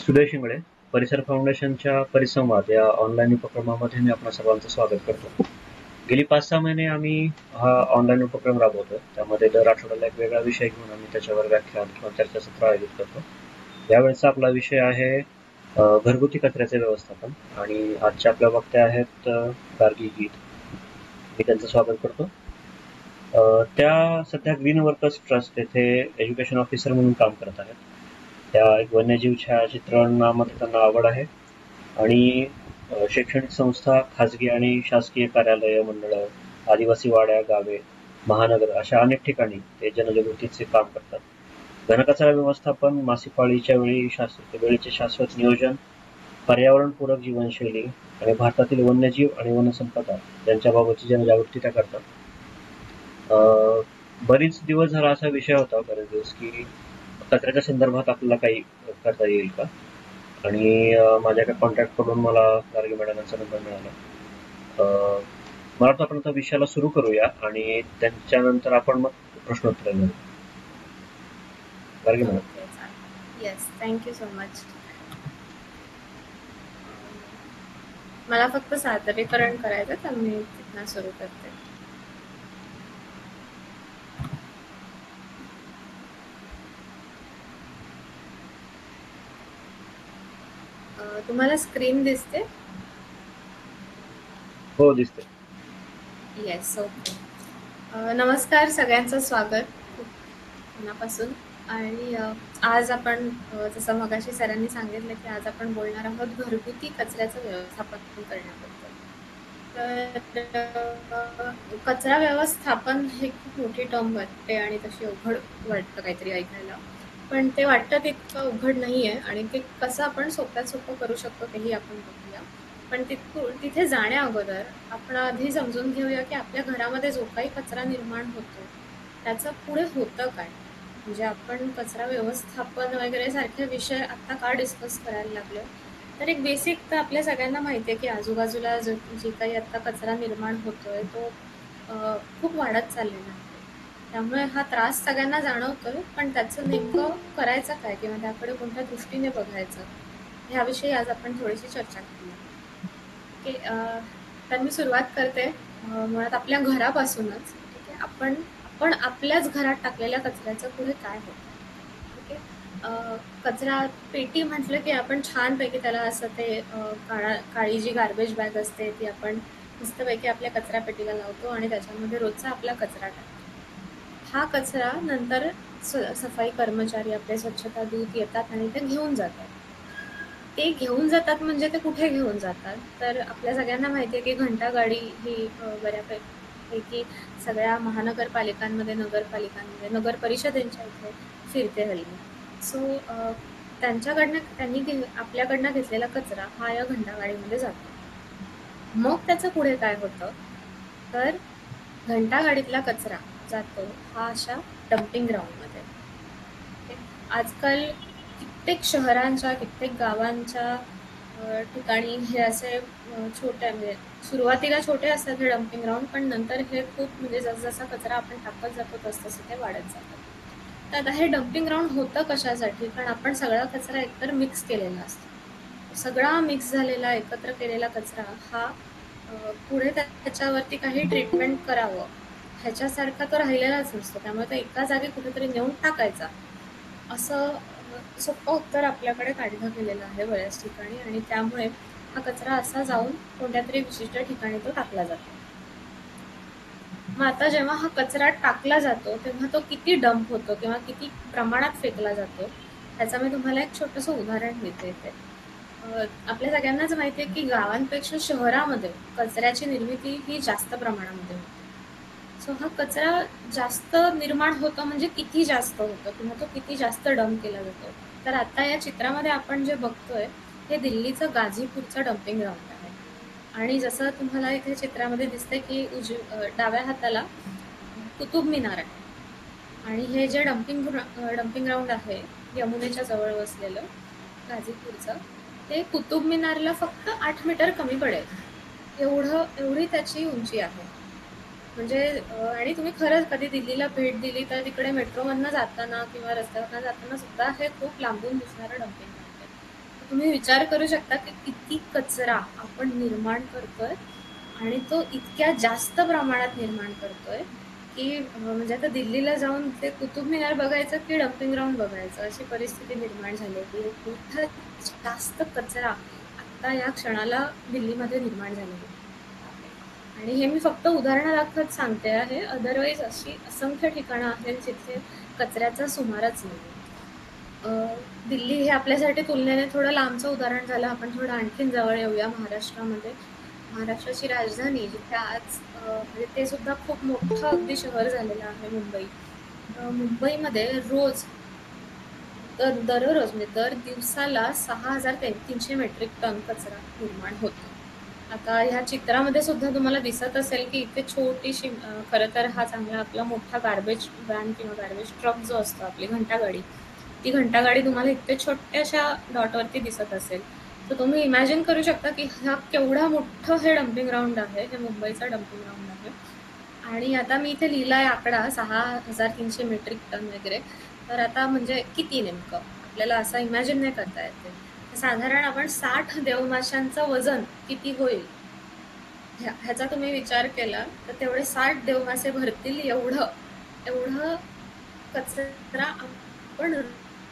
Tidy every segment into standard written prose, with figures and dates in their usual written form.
सुजय शिंगडे, परिसर फाउंडेशनच्या परिसंवाद या ऑनलाईन उपक्रमामध्ये मी आपणा सर्वांचं स्वागत करतो. गेली 5-6 महिने आम्ही हा ऑनलाईन उपक्रम राबवतो. त्यामध्ये दर आठवड्याला एक वेगळा विषय घेऊन आम्ही त्याच्यावर व्याख्यान किंवा चर्चासत्र आयोजित करतो. यावेळेचा आपला विषय आहे घरगुती कचऱ्याचे व्यवस्थापन आणि आजच्या आपल्या वक्त्या आहेत गार्गी गीत. मी त्यांचं स्वागत करतो. त्या सध्या ग्रीन वर्कर्स ट्रस्ट येथे एज्युकेशन ऑफिसर म्हणून काम करत आहेत. त्या एक वन्यजीव छायाचित्रणामध्ये त्यांना आवड आहे आणि शैक्षणिक संस्था, खाजगी आणि शासकीय कार्यालय, मंडळं, आदिवासी वाड्या, गावे, महानगर अशा अनेक ठिकाणी ते जनजागृतीचे काम करतात. घनकचरा व्यवस्थापन, मासिक पाळीच्या वेळेचे शाश्वत नियोजन, पर्यावरणपूरक जीवनशैली आणि भारतातील वन्यजीव आणि वनसंपदा यांच्याबाबतची जनजागृती त्या करतात. बरीच दिवस झाला असा विषय होता बरेच दिवस की कचऱ्याच्या संदर्भात आपल्याला काही करता येईल का, आणि माझ्या एका कॉन्टॅक्ट कडून मला गार्गी मॅडमांचा नंबर मिळाला. मला वाटतं आपण आता विषयाला सुरू करूया आणि त्यांच्यानंतर आपण मग प्रश्नोत्तर घेऊ. गार्गी मॅडम. ओके, चालेल. Yes, thank you so much. मला फक्त सादरीकरण करायचं तर मी तिथनं सुरू करते. तुम्हाला स्क्रीन दिसते? हो, दिसते. Yes, okay. नमस्कार, सगळ्यांचं स्वागत खूप मनापासून. आणि आज आपण जसं मगाशी सरांनी सांगितलं की आज आपण बोलणार आहोत घरगुती कचऱ्याचं व्यवस्थापन करण्याबद्दल. तर कचरा व्यवस्थापन हे खूप मोठी टर्म वाटते आणि तशी अवघड वाटतं काहीतरी ऐकायला, पण ते वाटतं तितकं अवघड नाही आहे आणि ते कसं आपण सोप्यात सोपं करू शकतो तेही आपण बघूया. पण तिथे जाण्या अगोदर आपण आधी समजून घेऊया की आपल्या घरामध्ये जो काही कचरा निर्माण होतो त्याचं पुढे होतं काय. म्हणजे आपण कचरा व्यवस्थापन वगैरे सारखे विषय आता का डिस्कस करायला लागलो, तर एक बेसिक तर आपल्या सगळ्यांना माहिती आहे की आजूबाजूला जे काही आता कचरा निर्माण होतोय तो खूप वाढत चाललेला आहे. त्यामुळे हा त्रास सगळ्यांना जाणवतोय, पण त्याचं नेमकं करायचं काय किंवा त्याकडे कोणत्या दृष्टीने बघायचं ह्याविषयी आज आपण थोडीशी चर्चा करूया. ओके, तर मी सुरुवात करते मुळात आपल्या घरापासूनच. ठीक आहे, आपण आपल्याच घरात टाकलेल्या कचऱ्याचं पुढे काय होतं. ठीक आहे, कचरा पेटी म्हटलं की आपण छानपैकी त्याला असं ते काळी जी गार्बेज बॅग असते ती आपण मस्तपैकी आपल्या कचरा पेटीला लावतो आणि त्याच्यामध्ये रोजचा आपला कचरा टाकतो. हा कचरा नंतर सफाई कर्मचारी आपले स्वच्छता दूत येतात आणि ते घेऊन जातात. ते घेऊन जातात म्हणजे ते कुठे घेऊन जातात, तर आपल्या सगळ्यांना माहिती आहे की घंटा गाडी ही बऱ्यापैकी सगळ्या महानगरपालिकांमध्ये, नगर परिषदेच्या इथे फिरते हल्ली. सो त्यांनी आपल्याकडनं घेतलेला कचरा हा या घंटागाडीमध्ये जातो. मग त्याचं पुढे काय होतं, तर घंटागाडीतला कचरा जातो हा अशा डम्पिंग ग्राउंडमध्ये. आजकाल कित्येक शहरांच्या, कित्येक गावांच्या ठिकाणी हे असे छोटे, म्हणजे सुरुवातीला छोटे असतात हे डम्पिंग ग्राउंड, पण नंतर हे खूप म्हणजे जसजसा कचरा आपण टाकत जातो तसतसं ते वाढत जातं. तर आता हे डम्पिंग ग्राउंड होतं कशासाठी, कारण आपण सगळा कचरा एकतर मिक्स केलेला असतो. सगळा मिक्स झालेला एकत्र केलेला कचरा हा पुढे त्याच्यावरती काही ट्रीटमेंट करावं ह्याच्यासारखा तो राहिलेलाच नसतो. त्यामुळे तो एका जागी कुठेतरी नेऊन टाकायचा असं सोपं उत्तर आपल्याकडे काढलं गेलेलं आहे बऱ्याच ठिकाणी, आणि त्यामुळे हा कचरा असा जाऊन कोणत्या तरी विशिष्ट ठिकाणी तो टाकला जातो. मग आता जेव्हा हा कचरा टाकला जातो तेव्हा तो किती डंप होतो किंवा किती प्रमाणात फेकला जातो ह्याचं मी तुम्हाला एक छोटंसं उदाहरण देते इथे. आपल्या सगळ्यांनाच माहिती आहे की गावांपेक्षा शहरामध्ये कचऱ्याची निर्मिती ही जास्त प्रमाणामध्ये होते. सो हा कचरा जास्त निर्माण होतो म्हणजे किती जास्त होतं किंवा तो किती जास्त डंप केला जातो. तर आता या चित्रामध्ये आपण जे बघतोय हे दिल्लीचं गाझीपूरचं डम्पिंग ग्राउंड आहे. आणि जसं तुम्हाला इथे चित्रामध्ये दिसतंय की डाव्या हाताला कुतुब मिनार आहे, आणि हे जे डम्पिंग ग्राउंड आहे यमुनेच्या जवळ वसलेलं गाझीपूरचं, ते कुतुब मिनारला फक्त 8 मीटर कमी पडेल एवढी त्याची उंची आहे. म्हणजे आणि तुम्ही खरंच कधी दिल्लीला भेट दिली तर तिकडे मेट्रोमधनं जाताना किंवा रस्त्यावरनं जाताना सुद्धा हे खूप लांबून दिसणारं डम्पिंग ग्राउंड आहे. तुम्ही विचार करू शकता की किती कचरा आपण निर्माण करतोय आणि तो इतक्या जास्त प्रमाणात निर्माण करतोय की म्हणजे आता दिल्लीला जाऊन ते कुतुब मिनार बघायचं की डम्पिंग ग्राउंड बघायचं अशी परिस्थिती निर्माण झाली आहे की मोठा जास्त कचरा आता या क्षणाला दिल्लीमध्ये निर्माण झालेला आहे. आणि हे मी फक्त उदाहरणादाखल सांगते आहे, अदरवाईज अशी असंख्य ठिकाणं आहेत जिथे कचऱ्याचा सुमारच नाही. दिल्ली हे आपल्यासाठी तुलनेने थोडं लांबचं उदाहरण झालं. आपण थोडं आणखीन जवळ येऊया महाराष्ट्रामध्ये. महाराष्ट्राची राजधानी जिथे आज म्हणजे ते सुद्धा खूप मोठं अगदी शहर झालेलं आहे मुंबई. मुंबईमध्ये रोज दररोज म्हणजे दर दिवसाला 6,300 मेट्रिक टन कचरा निर्माण होतो. आता ह्या चित्रामध्ये सुद्धा तुम्हाला दिसत असेल की इथे छोटीशी खरं तर हा चांगला आपला मोठा गार्बेज व्हॅन किंवा गार्बेज ट्रक जो असतो आपली घंटागाडी, ती घंटागाडी तुम्हाला इथे छोट्याशा डॉटवरती दिसत असेल. तर तुम्ही इमॅजिन करू शकता की हा केवढा मोठं हे डम्पिंग ग्राउंड आहे, हे मुंबईचा डम्पिंग ग्राउंड आहे. आणि आता मी इथे लिहिला आहे आकडा 6,300 मेट्रिक टन वगैरे. तर आता म्हणजे किती नेमकं आपल्याला असं इमॅजिन नाही करता येते. साधारण आपण 60 देवमाशांचं वजन किती होईल ह्याचा तुम्ही विचार केला तर तेवढे 60 देवमासे भरतील एवढं एवढं कचरा आपण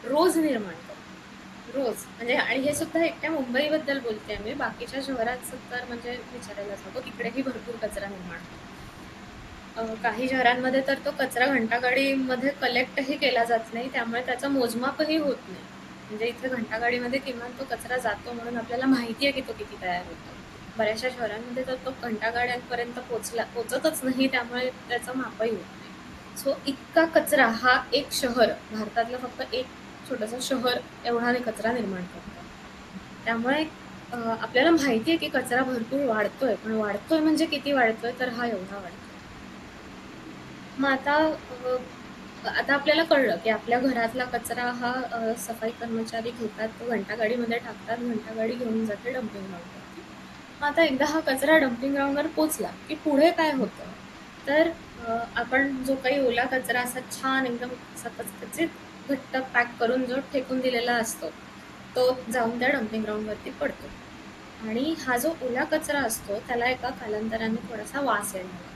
रोज निर्माण करतो. रोज म्हणजे आणि हे सुद्धा एकट्या मुंबईबद्दल बोलते मी, बाकीच्या शहरात तर म्हणजे विचारायला नको, तिकडेही भरपूर कचरा निर्माण होतो. काही शहरांमध्ये तर तो कचरा घंटागाडीमध्ये कलेक्टही केला जात नाही, त्यामुळे त्याचं मोजमापही होत नाही. म्हणजे इथे घंटागाडीमध्ये किमान तो कचरा जातो म्हणून आपल्याला माहिती आहे की तो किती तयार होतो. बऱ्याचशा शहरांमध्ये तर तो घंटागाड्यांपर्यंत पोचतच नाही, त्यामुळे त्याचं मापही होत नाही. सो इतका कचरा हा एक शहर, भारतातलं फक्त एक छोटंसं शहर एवढाने कचरा निर्माण करतो. त्यामुळे आपल्याला माहिती आहे की कचरा भरपूर वाढतोय, पण वाढतोय म्हणजे किती वाढतोय तर हा एवढा वाढतोय. मग आता आपल्याला कळलं की आपल्या घरातला कचरा हा सफाई कर्मचारी घेतात, तो घंटागाडीमध्ये टाकतात, घंटागाडी घेऊन जाते डम्पिंग ग्राउंडवरती. मग आता एकदा हा कचरा डम्पिंग ग्राउंडवर पोचला की पुढे काय होतं तर आपण जो काही ओला कचरा असा छान एकदम असा कचकचीत घट्ट पॅक करून जो फेकून दिलेला असतो तो जाऊन त्या डम्पिंग ग्राउंडवरती पडतो. आणि हा जो ओला कचरा असतो त्याला एका कालांतराने थोडासा वास यायला लागतो.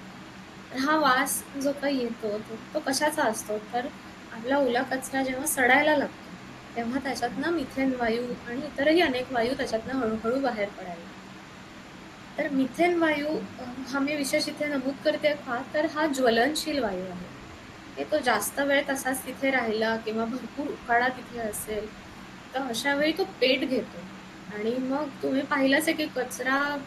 तर हा वास जो काही येतो तो कशाचा असतो तर आपला ओला कचरा जेव्हा सडायला लागतो तेव्हा त्याच्यातनं मिथेन वायू आणि इतरही अनेक वायू त्याच्यातनं हळूहळू बाहेर पडायला लागतात. तर मिथेन वायू हा मी विशेष इथे नमूद करते का तर हा ज्वलनशील वायू आहे. की तो जास्त वेळ तसाच तिथे राहिला किंवा भरपूर उकाडा तिथे असेल तर अशा वेळी तो पेट घेतो. आणि मग तुम्ही पाहिलंच आहे की कचरा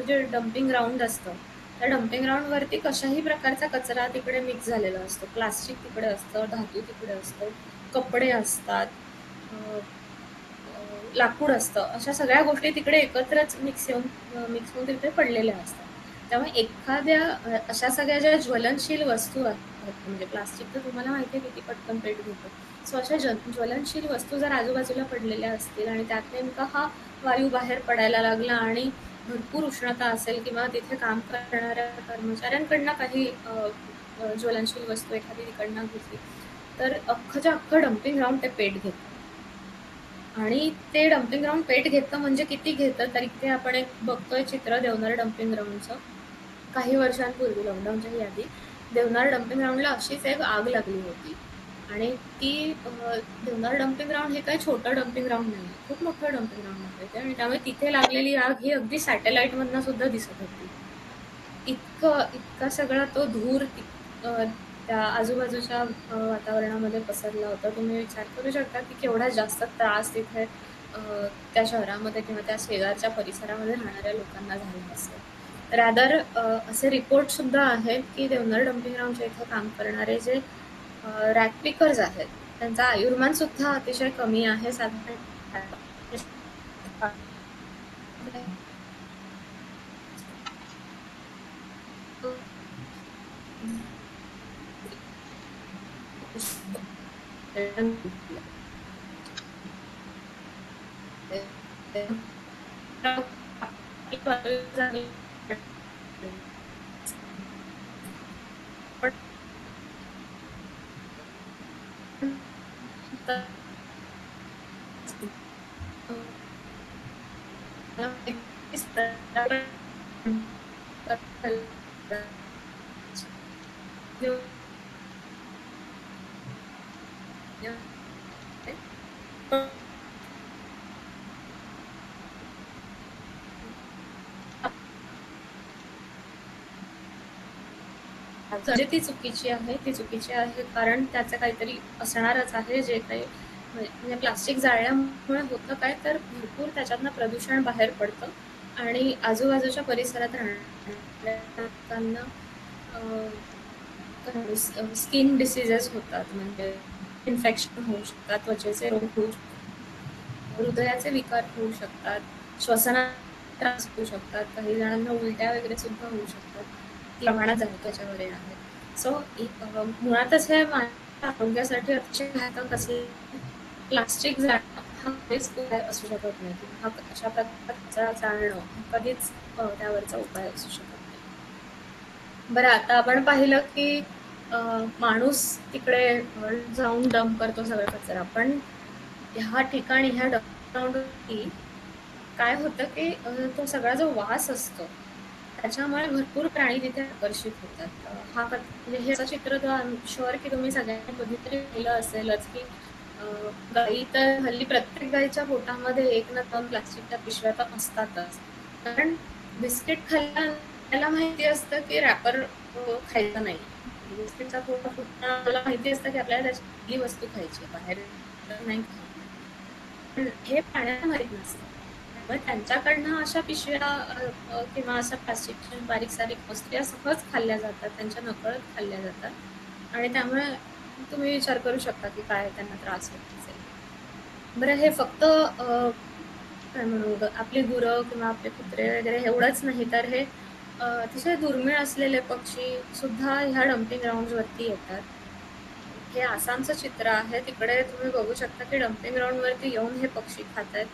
जे डम्पिंग ग्राउंड असतं त्या डम्पिंग ग्राउंडवरती कशाही प्रकारचा कचरा तिकडे मिक्स झालेला असतो. प्लास्टिक तिकडे असतं, धातू तिकडे असतो, कपडे असतात, लाकूड असतं, अशा सगळ्या गोष्टी तिकडे एकत्रच मिक्स होऊन तिथे पडलेल्या असतात. त्यामुळे एखाद्या अशा सगळ्या ज्या ज्वलनशील वस्तू आहेत म्हणजे प्लास्टिक तर तुम्हाला माहिती आहे किती पटकन पेट घेतं. सो अशा ज्वलनशील वस्तू जर आजूबाजूला पडलेल्या असतील आणि त्यात नेमका हा वायू बाहेर पडायला लागला आणि भरपूर उष्णता असेल किंवा तिथे काम करणाऱ्या कर्मचाऱ्यांकडनं काही ज्वलनशील वस्तू एखादी तिकडनं घेतली तर अख्खंच्या अख्खं डम्पिंग ग्राउंड ते पेट घेतं. आणि ते डम्पिंग ग्राउंड पेट घेतं म्हणजे किती घेतं तर इथे आपण एक बघतोय चित्र देवनार डम्पिंग ग्राउंडचं. काही वर्षांपूर्वी लॉकडाऊनच्या आधी देवनार डम्पिंग ग्राउंडला अशीच एक आग लागली होती. आणि ती देवनार डम्पिंग ग्राउंड हे काही छोटं डम्पिंग ग्राउंड नाही, खूप मोठं डम्पिंग ग्राउंड आहे ते. आणि त्यामुळे तिथे लागलेली आग ही अगदी सॅटेलाईटमधनं सुद्धा दिसत होती. इतका सगळा तो धूर त्या आजूबाजूच्या वातावरणामध्ये पसरला होता. तुम्ही विचार करू शकता की केवढा जास्त त्रास तिथे त्या शहरामध्ये किंवा त्या शेजारच्या परिसरामध्ये राहणाऱ्या लोकांना झाला असेल. रादर असे रिपोर्ट सुद्धा आहेत की देवनार डम्पिंग ग्राउंडच्या इथे काम करणारे जे रॅक पिकर्स आहेत त्यांचा आयुर्मान सुद्धा अतिशय कमी आहे. साधारण म्हणजे ती चुकीची आहे कारण त्याचं काहीतरी असणारच आहे जे काही म्हणजे प्लास्टिक जाळल्यामुळे होतं काय तर भरपूर त्याच्यातनं प्रदूषण बाहेर पडतं आणि आजूबाजूच्या परिसरात राहणाऱ्या लोकांना स्किन डिसीजेस होतात म्हणजे इन्फेक्शन होऊ शकतात, त्वचेचे रोग होऊ शकतात, हृदयाचे विकार होऊ शकतात, श्वसनात त्रास होऊ शकतात, काही जणांना उलट्या वगैरे सुद्धा होऊ शकतात. प्रमाणात आहे त्याच्यावर आहे. सो मुळातच हे माझ्या आरोग्यासाठी अतिशय घातक असले प्लास्टिक जाळणं हा कधीच उपाय असू शकत नाही किंवा हा अशा प्रकारचा जाळणं कधीच त्यावरचा उपाय असू शकत नाही. बरं आता आपण पाहिलं की माणूस तिकडे जाऊन डंप करतो सगळा कचरा पण ह्या ठिकाणी ह्या डंपग्राऊंडवरती काय होतं की तो सगळा जो वास असतो त्याच्यामुळे भरपूर प्राणी तिथे आकर्षित होतात. म्हणजे हे असं चित्र तर आय एम शुअर की तुम्ही सगळ्यांनी कधीतरी पाहिलं असेलच की गाई तर हल्ली प्रत्येक गाईच्या पोटामध्ये एक ना दोन प्लास्टिकच्या पिशव्या तर असतातच. कारण बिस्किट खाल्ल्याला माहिती असतं की रॅपर खायचं नाही. बिस्किटचा तुकडा फुटताना आपल्याला माहिती असतं की आपल्याला त्याची वस्तू खायची बाहेर नाही खायची. पण हे प्राण्यांना माहित नसतं. त्यामुळे त्यांच्याकडनं अशा पिशव्या किंवा अशा प्लास्टिकच्या बारीक सारीक वस्तू या सहज खाल्ल्या जातात, त्यांच्या नकळत खाल्ल्या जातात आणि त्यामुळे तुम्ही विचार करू शकता की काय त्यांना त्रास होत असेल. बरं हे फक्त काय म्हणू आपली गुरं किंवा आपले कुत्रे वगैरे एवढंच नाही तर हे अतिशय दुर्मिळ असलेले पक्षी सुद्धा ह्या डम्पिंग ग्राउंड्सवरती येतात. हे आसामचं चित्र आहे. तिकडे तुम्ही बघू शकता की डम्पिंग ग्राउंडवरती येऊन हे पक्षी खातायत.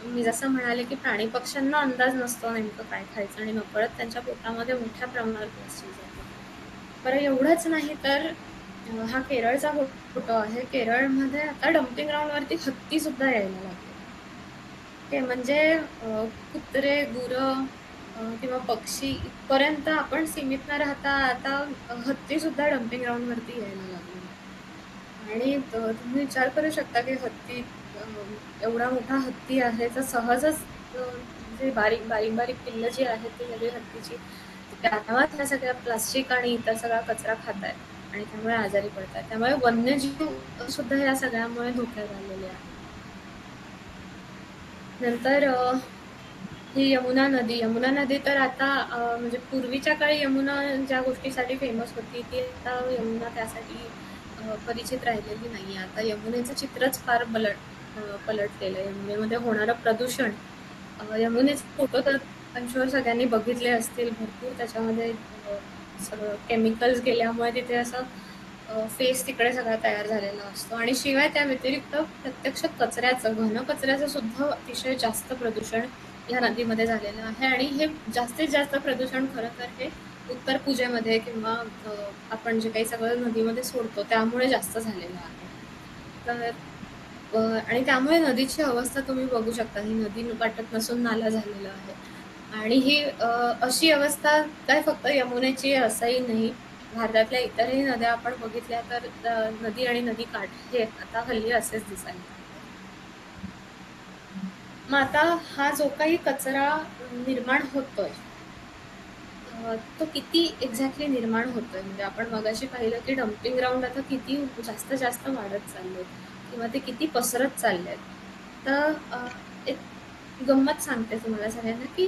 मी जसं म्हणाले की प्राणी पक्ष्यांना अंदाज नसतो नेमकं काय खायचं आणि नकळत त्यांच्या पोटामध्ये मोठ्या प्रमाणावर प्लास्टिक जातं. बरं एवढंच नाही तर हा केरळचा फोटो आहे. केरळमध्ये आता डम्पिंग ग्राउंडवरती हत्ती सुद्धा यायला लागले. ते म्हणजे कुत्रे, गुरं किंवा पक्षी इथपर्यंत आपण सीमित न राहता आता हत्ती सुद्धा डम्पिंग ग्राउंडवरती यायला लागले. आणि तुम्ही विचार करू शकता की हत्ती एवढा मोठा हत्ती आहे तर सहजच जे बारीक बारीक बारीक पिल्लं जी आहेत ती सगळी हत्तीची त्यामुळे ह्या सगळ्या प्लास्टिक आणि इतर सगळा कचरा खात आहेत आणि त्यामुळे आजारी पडतात. त्यामुळे वन्यजीव सुद्धा या सगळ्यामुळे धोक्यात आलेले आहेत. नंतर ही यमुना नदी तर आता म्हणजे पूर्वीच्या काळी यमुना ज्या गोष्टीसाठी फेमस होती ती आता यमुना त्यासाठी परिचित राहिलेली नाही. आता यमुनेचं चित्रच फार पलटलेलं आहे. यमुनेमध्ये होणारं प्रदूषण यमुनेचे फोटो तर शुअर सगळ्यांनी बघितले असतील. भरपूर त्याच्यामध्ये सगळं केमिकल्स गेल्यामुळे तिथे असं फेस तिकडे सगळा तयार झालेला असतो आणि शिवाय त्या व्यतिरिक्त प्रत्यक्ष घन कचऱ्याचं सुद्धा अतिशय जास्त प्रदूषण या नदीमध्ये झालेलं आहे आणि हे जास्तीत जास्त प्रदूषण खरं तर हे उत्तर पूजेमध्ये किंवा आपण जे काही सगळं नदीमध्ये सोडतो त्यामुळे जास्त झालेलं आहे. तर आणि त्यामुळे नदीची अवस्था तुम्ही बघू शकता. ही नदी वाटत नसून नाला झालेला आहे आणि ही अशी अवस्था काय फक्त यमुनेची असंही नाही. भारतातल्या इतरही नद्या आपण बघितल्या तर नदी आणि नदी काठ हे आता हल्ली असेच दिसायला. मग आता हा जो काही कचरा निर्माण होतोय तो किती एक्झॅक्टली निर्माण होतोय म्हणजे आपण मगाशी पाहिलं की डम्पिंग ग्राउंड आता किती जास्त वाढत चालले किंवा ते किती पसरत चालले. तर एक गंमत सांगते तुम्हाला सगळ्यांना की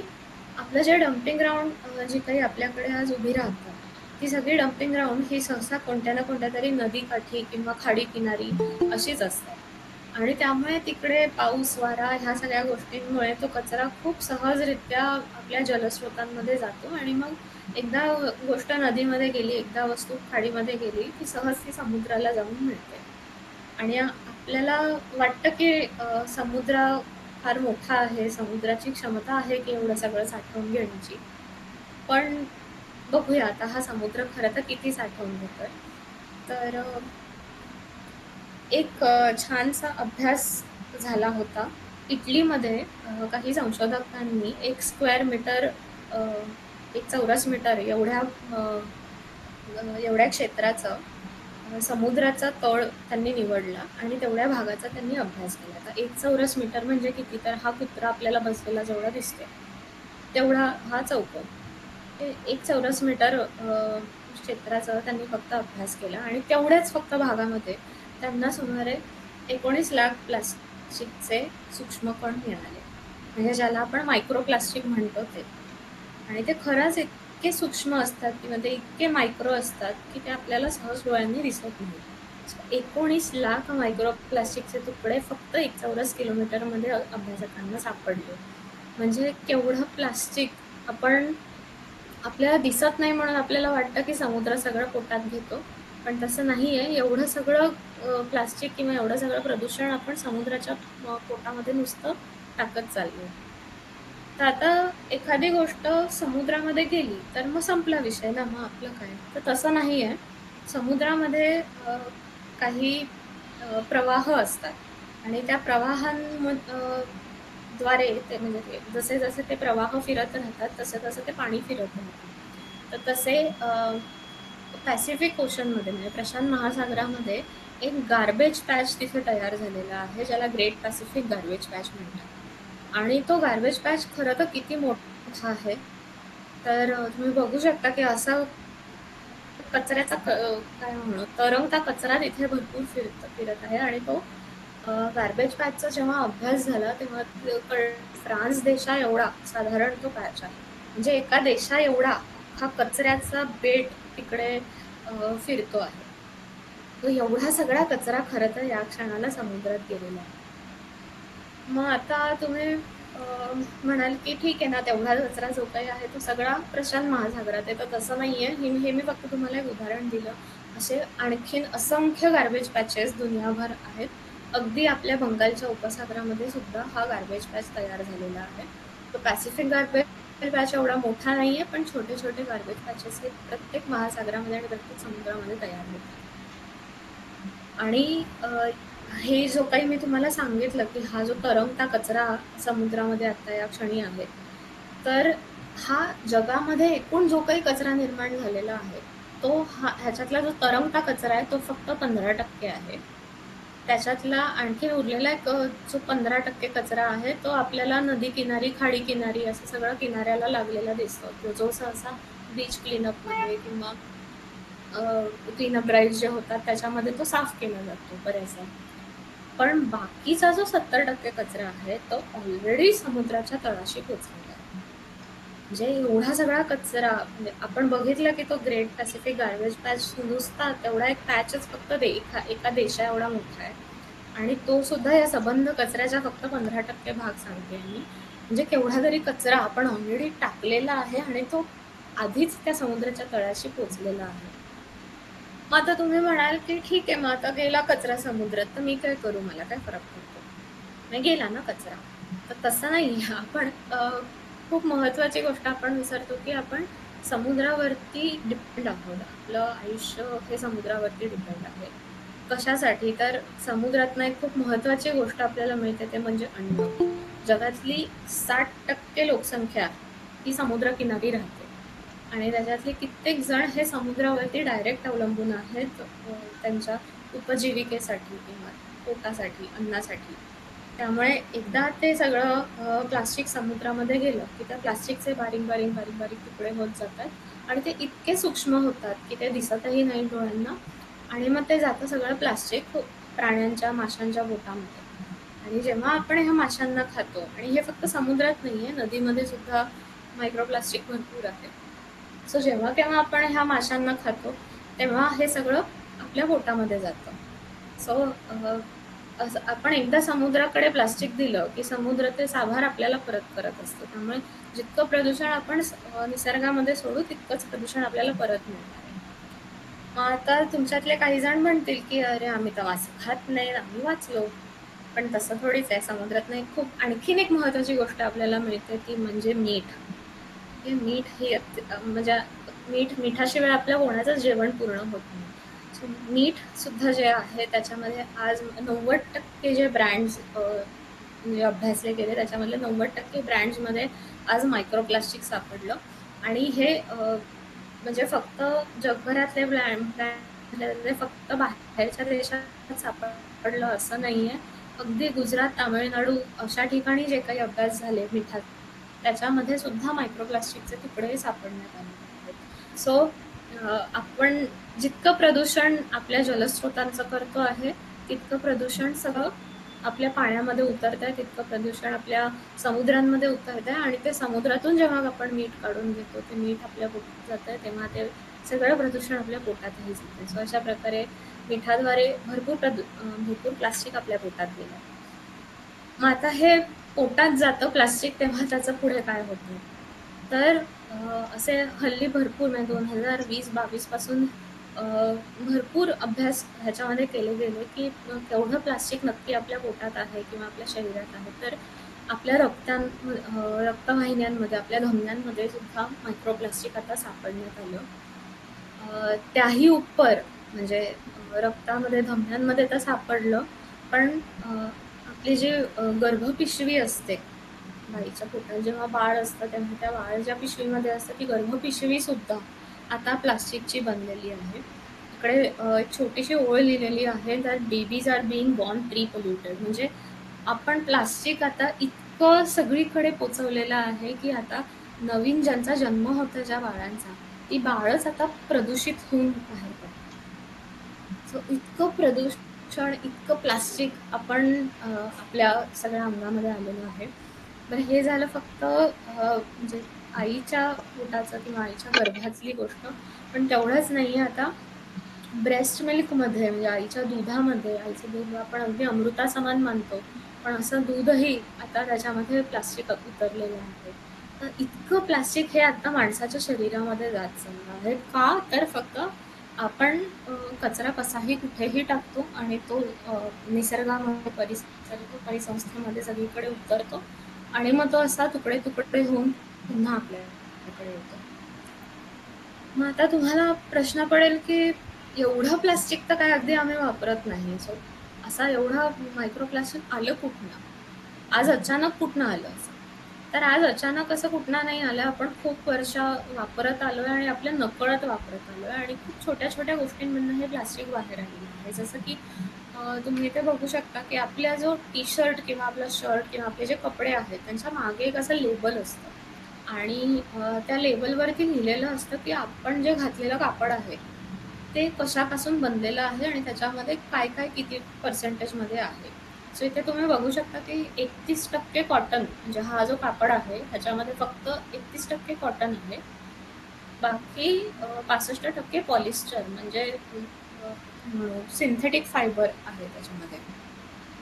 आपलं जे डम्पिंग ग्राउंड जी काही आपल्याकडे आज उभी राहतात ती सगळी डम्पिंग ग्राउंड ही सहसा कोणत्या ना कोणत्या तरी नदीकाठी किंवा खाडी किनारी अशीच असतात आणि त्यामुळे तिकडे पाऊस वारा ह्या सगळ्या गोष्टींमुळे तो कचरा खूप सहजरित्या आपल्या जलस्रोतांमध्ये जातो आणि मग एकदा गोष्ट नदीमध्ये गेली, एकदा वस्तू खाडीमध्ये गेली की सहज ती समुद्राला जाऊन मिळते. आणि आपल्याला वाटतं की समुद्र फार मोठा आहे, समुद्राची क्षमता आहे की एवढं सगळं साठवून घेण्याची. पण बघूया आता हा समुद्र खरं तर किती साठवून घेतोय. तर एक छानसा अभ्यास झाला होता इटलीमध्ये काही संशोधकांनी 1 स्क्वेअर मीटर 1 चौरस मीटर एवढ्या क्षेत्राचं समुद्राचा तळ त्यांनी निवडला आणि तेवढ्या भागाचा त्यांनी अभ्यास केला. आता 1 चौरस मीटर म्हणजे किती? तर हा कुत्रा आपल्याला बसलेला जेवढा दिसतोय तेवढा हा चौकोन. ते 1 चौरस मीटर क्षेत्राचा त्यांनी फक्त अभ्यास केला आणि तेवढ्याच फक्त भागामध्ये त्यांना सुमारे 19 लाख प्लास्टिकचे सूक्ष्मकण मिळाले. म्हणजे ज्याला आपण मायक्रोप्लास्टिक म्हणतो ते. आणि ते खरंच इतके सूक्ष्म असतात किंवा ते इतके मायक्रो असतात की ते आपल्याला सहज डोळ्यांनी दिसत नाही. 19 लाख मायक्रोप्लास्टिकचे तुकडे फक्त 1 चौरस किलोमीटरमध्ये अभ्यासकांना सापडले. म्हणजे केवढं प्लास्टिक आपण आपल्याला दिसत नाही म्हणून आपल्याला वाटतं की समुद्र सगळं पोटात घेतो, पण तसं नाही आहे. एवढं सगळं प्लास्टिक किंवा एवढं सगळं प्रदूषण आपण समुद्राच्या पोटामध्ये नुसतं टाकत चाललो. तर आता एखादी गोष्ट समुद्रामध्ये गेली तर मग संपला विषय ना, मग आपलं काय? तर तसं नाही आहे. समुद्रामध्ये काही प्रवाह असतात आणि त्या द्वारे ते म्हणजे जसे जसे ते प्रवाह फिरत राहतात तसे तसे ते पाणी फिरत राहतं. तर तसे पॅसिफिक ओशनमध्ये म्हणजे प्रशांत महासागरामध्ये एक गार्बेज पॅच तिथे तयार झालेला आहे, ज्याला ग्रेट पॅसिफिक गार्बेज पॅच म्हणतात. आणि तो गार्बेज पॅच खरं तर किती मोठा आहे तर तुम्ही बघू शकता की असा कचऱ्याचा काय म्हणू तरंगता कचरा तिथे भरपूर फिरत आहे आणि तो गार्बेज पॅचचा जेव्हा अभ्यास झाला तेव्हा फ्रान्स देशा एवढा साधारण तो पॅच आहे. म्हणजे एका देशा एवढा हा कचऱ्याचा बेट तिकडे फिरतो आहे. तो एवढा सगळा कचरा खरं तर या क्षणाला समुद्रात गेलेला आहे. मग आता तुम्ही म्हणाल की ठीक आहे ना, तेवढा कचरा जो काही आहे तो सगळा प्रशांत महासागरात आहे. तर तसं नाही आहे. हे मी फक्त तुम्हाला एक उदाहरण दिलं. असे आणखीन असंख्य गार्बेज पॅचेस दुनियाभर आहेत. अगदी आपल्या बंगालच्या उपसागरामध्ये सुद्धा हा गार्बेज पॅच तयार झालेला आहे. तो पॅसिफिक गार्बेज पॅच एवढा मोठा नाही आहे, पण छोटे छोटे गार्बेज पॅचेस हे प्रत्येक महासागरामध्ये आणि प्रत्येक समुद्रामध्ये तयार होतात. आणि हे जो काही मी तुम्हाला सांगितलं की हा जो तरंगता कचरा समुद्रामध्ये आता या क्षणी आहे, तर हा जगामध्ये एकूण जो काही कचरा निर्माण झालेला आहे तो ह्याच्यातला जो तरंगता कचरा आहे तो फक्त 15% आहे. त्याच्यातला आणखी उरलेला एक जो 15% कचरा आहे तो आपल्याला नदी किनारी, खाडी किनारी असं सगळं किनाऱ्याला लागलेला दिसतो, जो सहसा बीच क्लीनअपमध्ये किंवा क्लीनअप ड्राईव्ह जे होतात त्याच्यामध्ये तो साफ केला जातो बऱ्याचदा. पण बाकीचा जो 70% कचरा आहे तो ऑलरेडी समुद्राच्या तळाशी पोचलेला आहे. म्हणजे एवढा सगळा कचरा म्हणजे आपण बघितलं की तो ग्रेट पॅसिफिक गार्बेज पॅच नुसता तेवढा एक पॅचच फक्त एका देशा एवढा मोठा आहे आणि तो सुद्धा या सबंध कचऱ्याच्या फक्त 15% भाग सांगते मी. म्हणजे केवढा तरी कचरा आपण ऑलरेडी टाकलेला आहे आणि तो आधीच त्या समुद्राच्या तळाशी पोचलेला आहे. मग आता तुम्ही म्हणाल की ठीक आहे, मग आता गेला कचरा समुद्रात तर मी काय करू, मला काय फरक पडतो, नाही गेला ना कचरा. तर तसं नाही. आपण खूप महत्वाची गोष्ट आपण विसरतो की आपण समुद्रावरती डिपेंड आहोत. आपलं आयुष्य हे समुद्रावरती डिपेंड आहे. कशासाठी? तर समुद्रातनं एक खूप महत्वाची गोष्ट आपल्याला मिळते ते म्हणजे अन्न. जगातली 60% लोकसंख्या ही समुद्रकिनारी राहते आणि त्याच्यातले कित्येक जण हे समुद्रावरती डायरेक्ट अवलंबून आहेत त्यांच्या उपजीविकेसाठी किंवा पोटासाठी, अन्नासाठी. त्यामुळे एकदा ते सगळं प्लास्टिक समुद्रामध्ये गेलं की त्या प्लास्टिकचे बारीक बारीक बारीक बारीक तुकडे होत जातात आणि ते इतके सूक्ष्म होतात की ते दिसतही नाही डोळ्यांना आणि मग ते जातं सगळं प्लास्टिक प्राण्यांच्या, माशांच्या पोटामध्ये. आणि जेव्हा आपण ह्या माशांना खातो, आणि हे फक्त समुद्रात नाही आहे, नदीमध्ये सुद्धा मायक्रोप्लास्टिक भरपूर आहे. सो जेव्हा केव्हा आपण ह्या माशांना खातो तेव्हा हे सगळं आपल्या पोटामध्ये जातं. सो आपण एकदा समुद्राकडे प्लास्टिक दिलं की समुद्र ते साभार आपल्याला परत करत असतं. त्यामुळे जितकं प्रदूषण आपण निसर्गामध्ये सोडू तितकंच प्रदूषण आपल्याला परत मिळणार आहे. मग आता तुमच्यातले काही जण म्हणतील की अरे आम्ही तर मासे खात नाही, आम्ही वाचलो. पण तसं थोडीच आहे. समुद्रातनं एक खूप आणखीन एक महत्वाची गोष्ट आपल्याला मिळते ती म्हणजे मीठ. हे मीठ हे म्हणजे मिठाशिवाय आपल्या कोणाचंच जेवण पूर्ण होत नाही. सो मीठ सुद्धा जे आहे त्याच्यामध्ये आज 90% जे ब्रँड्स म्हणजे अभ्यासले गेले त्याच्यामधले 90% ब्रँड्समध्ये आज मायक्रोप्लास्टिक सापडलं. आणि हे म्हणजे फक्त जगभरातले ब्रँड फक्त बाहेरच्या देशात सापडलं असं नाहीये. अगदी गुजरात, तामिळनाडू अशा ठिकाणी जे काही अभ्यास झाले मिठात, त्याच्यामध्ये सुद्धा मायक्रोप्लास्टिकचे तुकडे सापडण्यात आले आहेत. सो आपण जितकं प्रदूषण आपल्या जलस्रोतांचं करतो आहे, तितकं प्रदूषण सगळं आपल्या पाण्यामध्ये उतरत आहे, तितकं प्रदूषण आपल्या समुद्रांमध्ये उतरत आहे. आणि ते समुद्रातून जेव्हा आपण मीठ काढून घेतो, ते मीठ आपल्या पोटात जात आहे, तेव्हा ते सगळं प्रदूषण आपल्या पोटातही जाते. सो अशा प्रकारे मिठाद्वारे भरपूर प्लास्टिक आपल्या पोटात गेलं. मग आता हे पोटात जातं प्लास्टिक, तेव्हा त्याचं पुढे काय होतं? तर असे हल्ली भरपूर म्हणजे 2020-22 पासून भरपूर अभ्यास ह्याच्यामध्ये केले गेले की केवढं प्लास्टिक नक्की आपल्या पोटात आहे किंवा आपल्या शरीरात आहे. तर आपल्या रक्तवाहिन्यांमध्ये, आपल्या धमन्यांमध्ये सुद्धा मायक्रोप्लास्टिक आता सापडण्यात आलं. त्याही उपर म्हणजे रक्तामध्ये, धमन्यांमध्ये तर सापडलं, पण आपली जी गर्भपिशवी असते बाईच्या पोटात, जेव्हा बाळ असतं तेव्हा त्या बाळाच्या पिशवीमध्ये असतं, ती गर्भपिशवी सुद्धा आता प्लास्टिकची बनलेली आहे. इकडे एक छोटीशी ओळ लिहिलेली आहे, that babies are being born pre polluted. म्हणजे आपण प्लास्टिक आता इतकं सगळीकडे पोचवलेलं आहे की आता नवीन ज्यांचा जन्म होतो ज्या बाळांचा, ती बाळच आता प्रदूषित होऊन बाहेर पडतात. सो इतकं प्रदूषण, इतकं प्लास्टिक आपण आपल्या सगळ्या अंगामध्ये आलेलं आहे. तर हे झालं फक्त म्हणजे आईच्या पोटाचं किंवा आईच्या गर्भातली गोष्ट. पण तेवढंच नाही, आता ब्रेस्ट मिल्कमध्ये म्हणजे आईच्या दुधामध्ये, आईचं दूध आपण अगदी अमृतासमान मानतो, पण असं दूधही आता त्याच्यामध्ये प्लास्टिक उतरलेलं आहे. तर इतकं प्लास्टिक हे आता माणसाच्या शरीरामध्ये जात चाललं आहे. का? तर फक्त आपण कचरा कसाही कुठेही टाकतो आणि तो निसर्गामध्ये, परिसंस्थेमध्ये सगळीकडे उतरतो आणि मग तो असा तुकडे तुकडे होऊन पुन्हा आपल्याकडे येतो. मग आता तुम्हाला प्रश्न पडेल की एवढं प्लास्टिक तर काय अगदी आम्ही वापरत नाही, सो असा एवढा मायक्रोप्लास्टिक आलं कुठनं? आज अचानक कुठनं आलं असं? तर आज अचानक असं कुठनं नाही आलं. आपण खूप वर्ष वापरत आलोय आणि आपल्या नकळत वापरत आलोय आणि खूप छोट्या छोट्या गोष्टींमधनं हे प्लास्टिक बाहेर आलेलं आहे. जसं की तुम्ही इथे बघू शकता की आपला जो टी शर्ट किंवा आपला शर्ट किंवा आपले जे कपडे आहेत त्यांच्या मागे एक असं लेबल असतं आणि त्या लेबलवरती लिहिलेलं असतं की आपण जे घातलेलं कापड आहे ते कशापासून बनलेलं आहे आणि त्याच्यामध्ये काय काय किती पर्सेंटेजमध्ये आहे. सो इथे तुम्ही बघू शकता की 31% कॉटन, म्हणजे हा जो कापड आहे ह्याच्यामध्ये फक्त 31% कॉटन आहे. बाकी 65% पॉलिस्टर म्हणजे सिंथेटिक फायबर आहे त्याच्यामध्ये,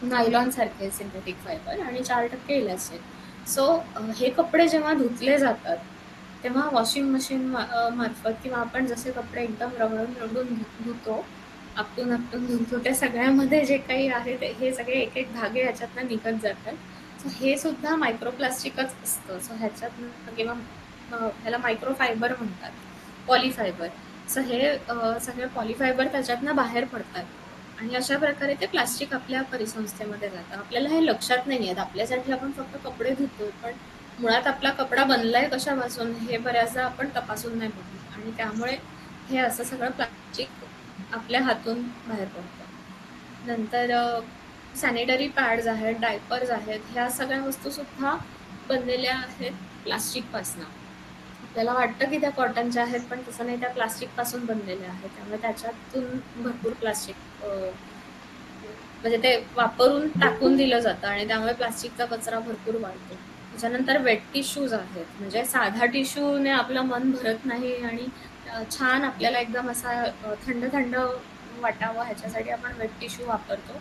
नायलॉन सारखे सिंथेटिक फायबर, आणि 4% इलास्टिक. सो हे कपडे जेव्हा धुतले जातात तेव्हा वॉशिंग मशीन मार्फत किंवा आपण जसे कपडे एकदम रगडून रगडून धुतो, आपटून आपटून धुतो, त्या सगळ्यामध्ये जे काही आहे ते हे सगळे एक एक धागे ह्याच्यातनं निघत जातात. सो हे सुद्धा मायक्रोप्लास्टिकच असतं. सो ह्याच्यातनं किंवा ह्याला मायक्रोफायबर म्हणतात, पॉलिफायबर. सो हे सगळे पॉलिफायबर त्याच्यातनं बाहेर पडतात आणि अशा प्रकारे ते प्लास्टिक आपल्या परिसंस्थेमध्ये जातं. आपल्याला हे लक्षात नाही येत. आपल्यासाठी आपण फक्त कपडे धुतो, पण मुळात आपला कपडा बनलाय कशापासून हे बऱ्याचदा आपण तपासून नाही बघत आणि त्यामुळे हे असं सगळं प्लास्टिक आपल्या हातून बाहेर पडतं. नंतर सॅनिटरी पॅड्स आहेत, डायपर्स आहेत, ह्या सगळ्या वस्तू सुद्धा बनलेल्या आहेत प्लास्टिकपासून. आपल्याला वाटतं की त्या कॉटनच्या आहेत, पण तसं नाही, त्या प्लास्टिकपासून बनलेल्या आहेत. त्यामुळे त्याच्यातून भरपूर प्लास्टिक म्हणजे ते वापरून टाकून दिलं जातं आणि त्यामुळे प्लास्टिकचा कचरा भरपूर वाढतो. त्याच्यानंतर वेट टिश्यूज आहेत, म्हणजे साधा टिश्यूने आपलं मन भरत नाही आणि छान आपल्याला एकदम असा थंड थंड वाटावं ह्याच्यासाठी आपण वेट टिश्यू वापरतो.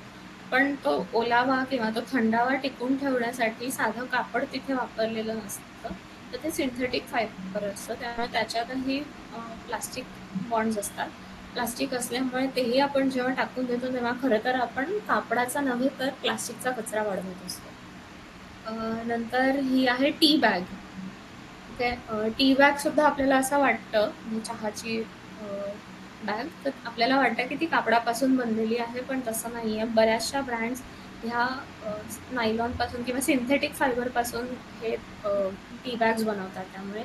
पण तो ओलावा किंवा तो थंडावा टिकून ठेवण्यासाठी साधं कापड तिथे वापरलेलं नसतं, तर ते सिंथेटिक फायबर असतं. त्यामुळे त्याच्यातही प्लास्टिक बॉन्ड्स असतात. प्लास्टिक असल्यामुळे तेही आपण जेव्हा टाकून देतो तेव्हा खरं तर आपण कापडाचा नव्हे तर प्लास्टिकचा कचरा वाढवत असतो. नंतर ही आहे tea bag. Okay, tea bag सुद्धा आपल्याला असं वाटतं, म्हणजे चहाची बॅग, तर आपल्याला वाटतं की ती कापडापासून बनलेली आहे, पण तसं नाही आहे. बऱ्याचशा ब्रँड्स ह्या नायलॉनपासून किंवा सिंथेटिक फायबरपासून हे टी बॅग्स बनवतात. त्यामुळे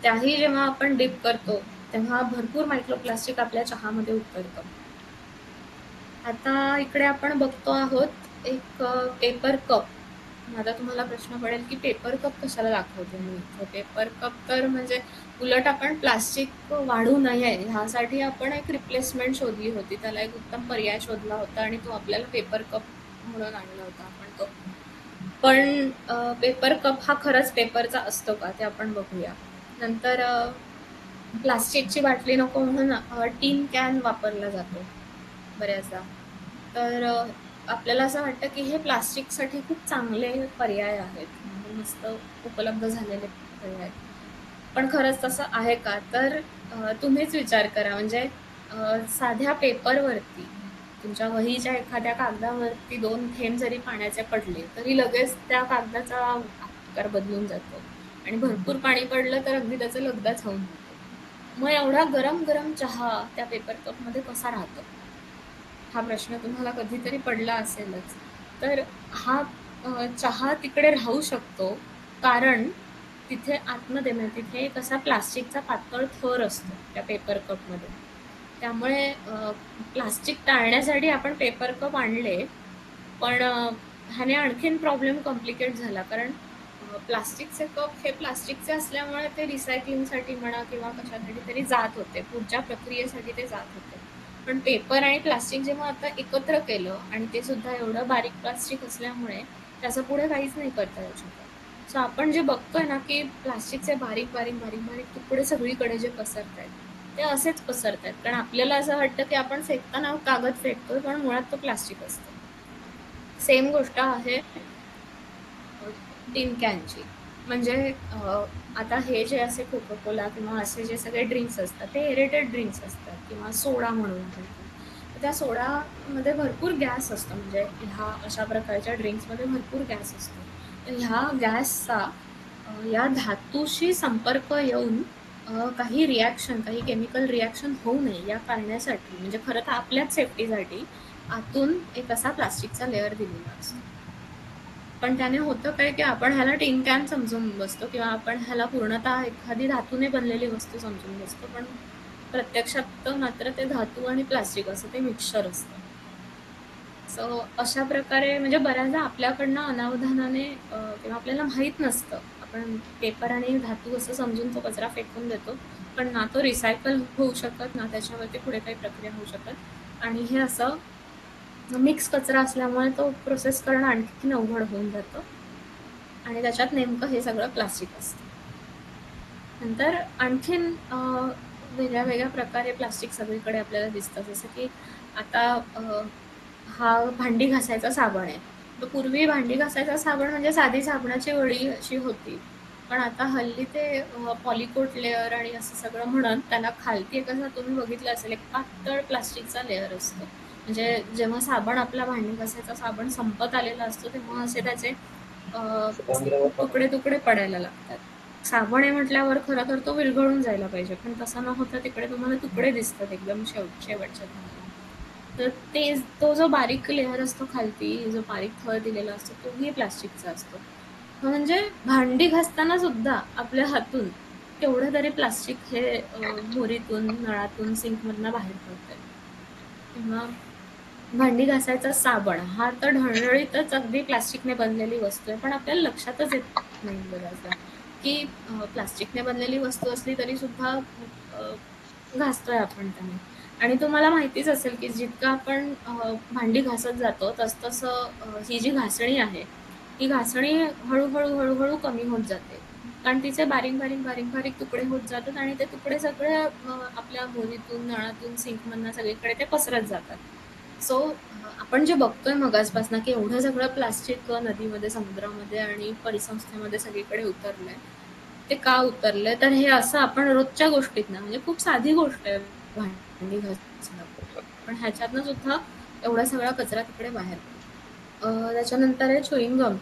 त्याही जेव्हा आपण डिप करतो तेव्हा भरपूर मायक्रोप्लास्टिक आपल्या चहामध्ये उतरतं. आता इकडे आपण बघतो आहोत एक पेपर कप. आता तुम्हाला प्रश्न पडेल की पेपर कप कशाला दाखवते मी इथे. पेपर कप तर म्हणजे उलट आपण प्लास्टिक वाढू नये ह्यासाठी आपण एक रिप्लेसमेंट शोधली होती. त्याला एक उत्तम पर्याय शोधला होता आणि तो आपल्याला पेपर कप म्हणून आणला होता आपण तो. पण पेपर कप हा खरंच पेपरचा असतो का ते आपण बघूया. नंतर प्लास्टिकची बाटली नको म्हणून टीन कॅन वापरला जातो बऱ्याचदा. तर आपल्याला असं वाटतं की हे प्लास्टिकसाठी खूप चांगले पर्याय आहेत, म्हणजे मस्त उपलब्ध झालेले पर्याय. पण खरंच तसं आहे का? तर तुम्हीच विचार करा. म्हणजे साध्या पेपरवरती तुमच्या वहीच्या एखाद्या कागदावरती 2 थेंब जरी पाण्याचे पडले तरी लगेच त्या कागदाचा आकार बदलून जातो आणि भरपूर पाणी पडलं तर अगदी त्याचा लगदाच होऊन जातो. मग एवढा गरम गरम चहा त्या पेपर कपमध्ये कसा राहतो? हा प्रश्न तुम्हाला कधीतरी पडला असेलच. तर हा चहा तिकडे राहू शकतो कारण तिथे आतमध्ये म्हणजे तिथे एक असा प्लास्टिकचा पातळ थर असतो त्या पेपर कपमध्ये. त्यामुळे प्लास्टिक टाळण्यासाठी आपण पेपर कप आणले, पण ह्याने आणखीन प्रॉब्लेम कॉम्प्लिकेट झाला. कारण प्लास्टिकचे कप हे प्लास्टिकचे असल्यामुळे ते रिसायकलिंगसाठी म्हणा किंवा कशासाठी तरी जात होते. पुढच्या प्रक्रियेसाठी ते जात होते. पण पेपर आणि प्लास्टिक जेव्हा आता एकत्र केलं आणि ते सुद्धा एवढं बारीक प्लास्टिक असल्यामुळे त्याचं पुढे काहीच नाही करता येऊ शकत. सो आपण जे बघतोय ना की प्लास्टिकचे बारीक बारीक बारीक बारीक तुकडे सगळीकडे जे पसरत आहेत ते असेच पसरत आहेत. कारण आपल्याला असं वाटतं की आपण फेकताना कागद फेकतोय, पण मुळात तो प्लास्टिक असतो. सेम गोष्ट आहे टिन कॅनची. म्हणजे आता हे जे असे कोको कोला किंवा असे जे सगळे ड्रिंक्स असतात ते एरेटेड ड्रिंक्स असतात किंवा सोडा म्हणून आपण तर त्या सोडामध्ये भरपूर गॅस असतो. म्हणजे ह्या अशा प्रकारच्या ड्रिंक्समध्ये भरपूर गॅस असतो. तर ह्या गॅसचा या धातूशी संपर्क येऊन काही रिॲक्शन, काही केमिकल रिॲक्शन होऊ नये या कारणासाठी, म्हणजे खरं तर आपल्याच सेफ्टीसाठी आतून एक असा प्लास्टिकचा लेअर दिलेला असतो. पण त्याने होतं काय की आपण ह्याला टिन कॅन समजून बसतो किंवा आपण ह्याला पूर्णतः एखादी धातूने बनलेली वस्तू समजून बसतो, पण प्रत्यक्षात मात्र ते धातू आणि प्लास्टिक असं ते मिक्सचर असतं. सो अशा प्रकारे म्हणजे बऱ्याचदा आपल्याकडनं अनावधानाने किंवा आपल्याला माहीत नसतं, आपण पेपर आणि धातू असं समजून तो कचरा फेकून देतो, पण ना तो रिसायकल होऊ शकत ना त्याच्यावरती पुढे काही प्रक्रिया होऊ शकत. आणि हे असं मिक्स कचरा असल्यामुळे तो प्रोसेस करणं आणखीन अवघड होऊन जातं आणि त्याच्यात नेमकं हे सगळं प्लास्टिक असतं. नंतर आणखीन वेगळ्या वेगळ्या प्रकारे प्लास्टिक सगळीकडे आपल्याला दिसतं. जसं की आता हा भांडी घासायचा साबण आहे. तर पूर्वी भांडी घासायचा साबण म्हणजे साधी साबणाची वडी अशी होती. पण आता हल्ली ते पॉलिकोट लेयर आणि असं सगळं म्हणून त्याला खालती एक असं तुम्ही बघितलं असेल एक पातळ प्लास्टिकचा लेयर असतो. म्हणजे जेव्हा साबण आपला भांडी घासायचा साबण संपत आलेला असतो तेव्हा असे त्याचे तुकडे तुकडे पडायला लागतात. साबण आहे म्हटल्यावर खरं तर तो विरघळून जायला पाहिजे, पण तसा न होता तिकडे तुम्हाला तुकडे दिसतात एकदम शेवटच्या भागाला. तर ते तो जो बारीक लेअर असतो खालती, जो बारीक थर दिलेला असतो तोही प्लास्टिकचा असतो. म्हणजे भांडी घासताना सुद्धा आपल्या हातून केवढं तरी प्लास्टिक हे मोरीतून, नळातून, सिंकमधनं बाहेर पडतंय. किंवा भांडी घासायचा साबण हा तर ढळढळीतच अगदी प्लास्टिकने बनलेली वस्तू आहे, पण आपल्याला लक्षातच येत नाही बऱ्याचदा की प्लास्टिकने बनलेली वस्तू असली तरी सुद्धा घासतोय आपण त्याने. आणि तुम्हाला माहितीच असेल की जितकं आपण भांडी घासत जातो तसतसं ही जी घासणी आहे ही घासणी हळूहळू हळूहळू कमी होत जाते. कारण तिचे बारीक बारीक बारीक बारीक तुकडे होत जातात आणि ते तुकडे सगळे आपल्या मोरीतून, नळातून, सिंकमधनं सगळीकडे ते पसरत जातात. सो आपण जे बघतोय मगाचपासून की एवढं सगळं प्लास्टिक नदीमध्ये, समुद्रामध्ये आणि परिसंस्थेमध्ये सगळीकडे उतरलंय. ते का उतरलंय? तर हे असं आपण रोजच्या गोष्टीत ना म्हणजे खूप साधी गोष्ट आहे भांडी घासणं. पण ह्याच्यातनं सुद्धा एवढा सगळा कचरा तिकडे बाहेर पडतो. त्याच्यानंतर आहे च्युइंग गम.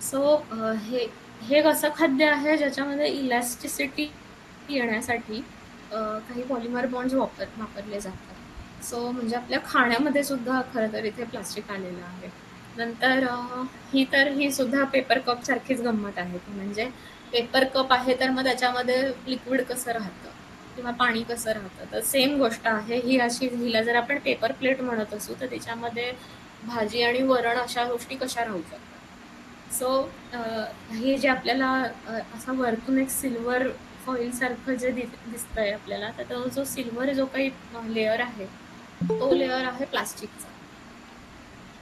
सो हे हे एक असं खाद्य आहे ज्याच्यामध्ये इलॅस्टिसिटी येण्यासाठी काही पॉलिमर बॉन्ड्स वापरले जातात. सो म्हणजे आपल्या खाण्यामध्ये सुद्धा खरं तर इथे प्लास्टिक आलेलं आहे. नंतर ही सुद्धा पेपर कप सारखीच गंमत आहे, की म्हणजे पेपर कप आहे तर मग त्याच्यामध्ये लिक्विड कसं राहतं किंवा पाणी कसं राहतं, तर सेम गोष्ट आहे ही. हिला जर आपण पेपर प्लेट म्हणत असू तर त्याच्यामध्ये भाजी आणि वरण अशा गोष्टी कशा राहू शकतात. सो हे जे आपल्याला असा वरतून एक सिल्वर फॉईल सारखं जे दिसतंय आपल्याला, तर तो जो सिल्वर जो काही लेअर आहे तो लेअर आहे प्लास्टिकचा.